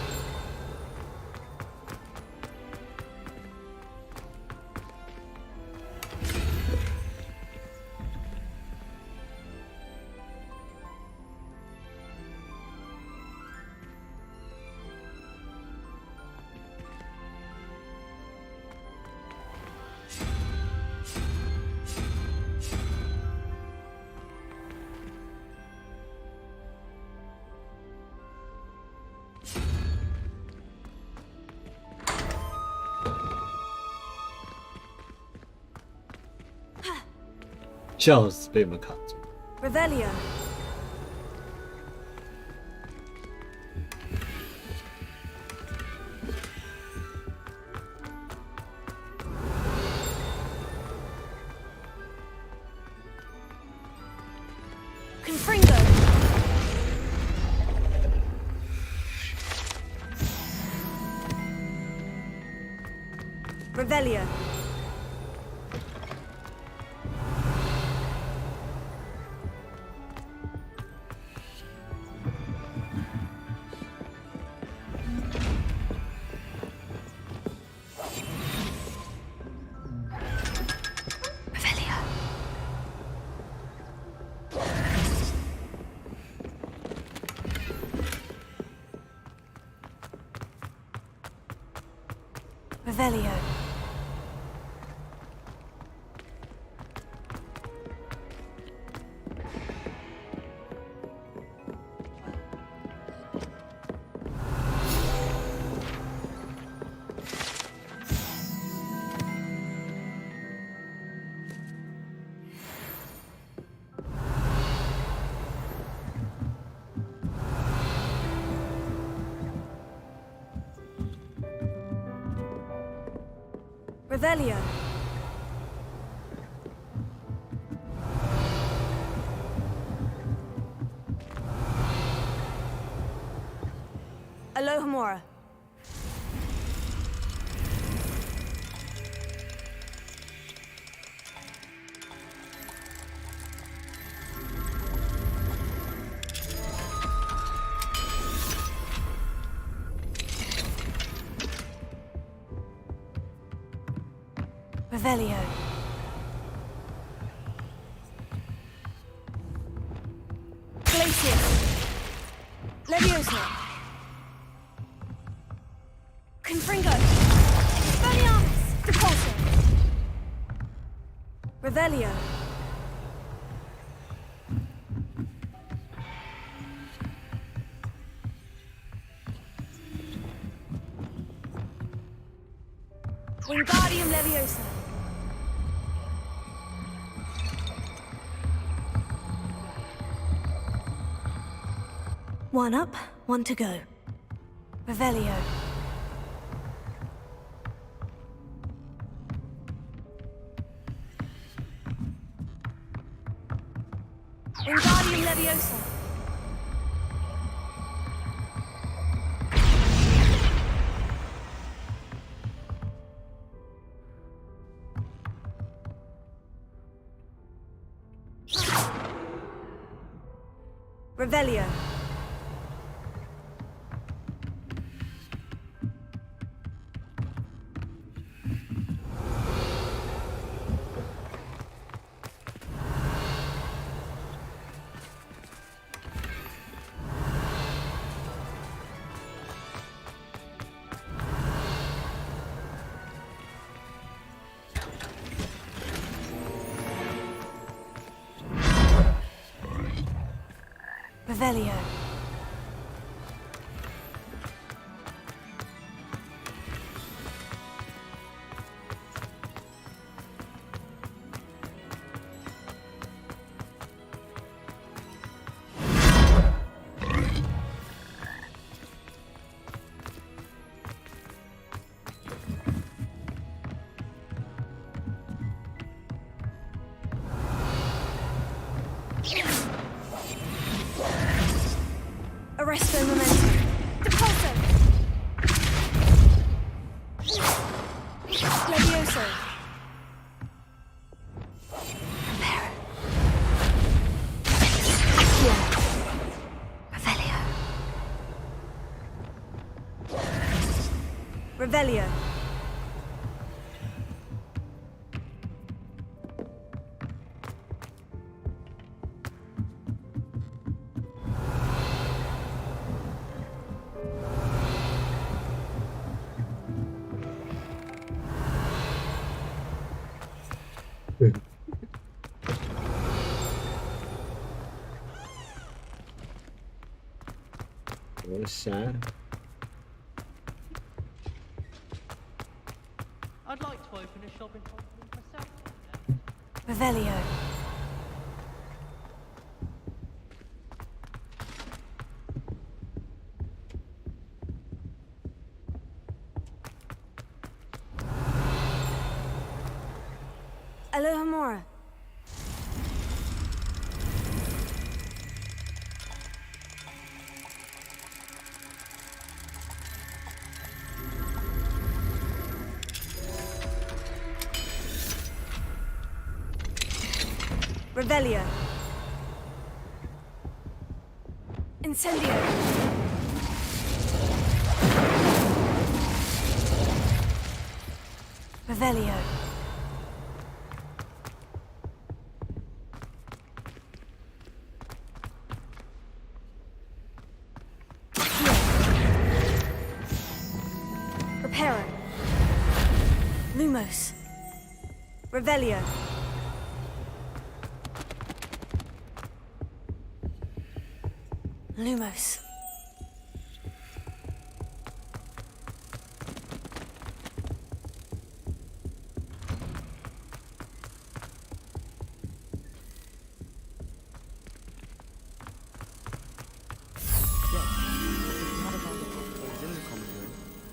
笑死，被你们卡住。Revelio. Confringo. Revelio. Revelio. Revelio. Alohomora. Revelio. Glacius. Leviosa. Confringo. Spanialis. Depulso. Revelio. Wingardium Leviosa. One up, one to go. Revelio. Wingardium Leviosa. Revelio. Revelio. Arresto momentum. Depulso. Levioso. Prepare. Revelio. Revelio. I'd like to open a shop in Tottenham myself. Revelio. Alohomora. Revelio. Incendio. Revelio. Reparo. Lumos. Revelio. Lumos.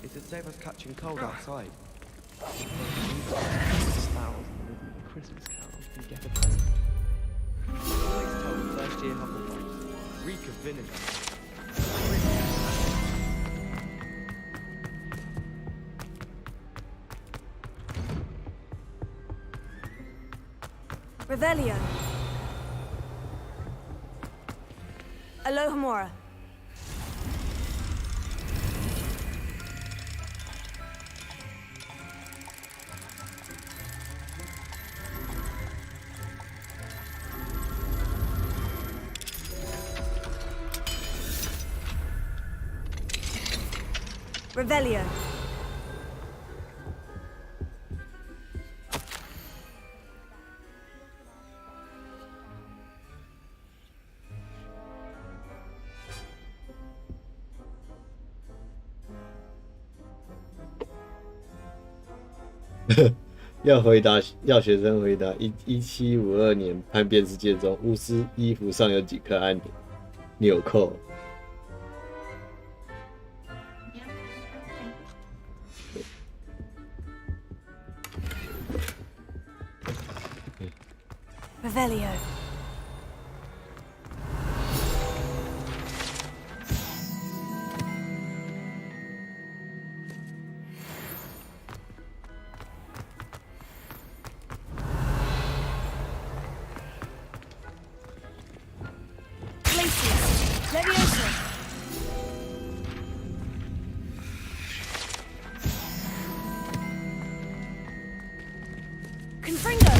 It's to save us catching cold outside. Christmas carol and get a present. Alex told first year Hufflepuff. Reek of vinegar. Revelio. Alohomora. Revelio.要学生回答1752年叛变事件中，巫师衣服上有几颗按纽扣？Revelio. Glacius. Leviosa. Confringo.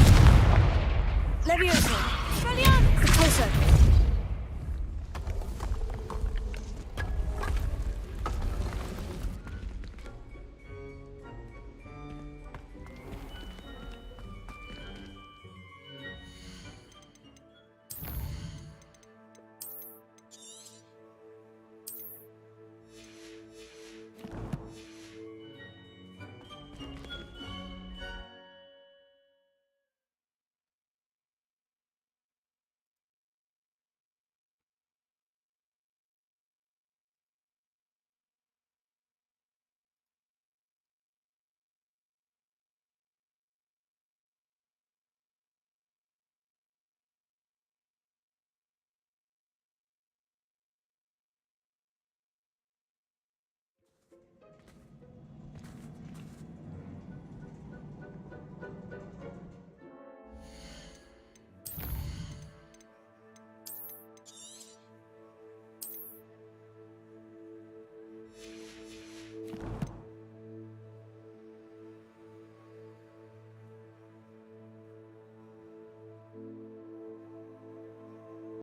Leviosa. Expelliarmus. Repulso.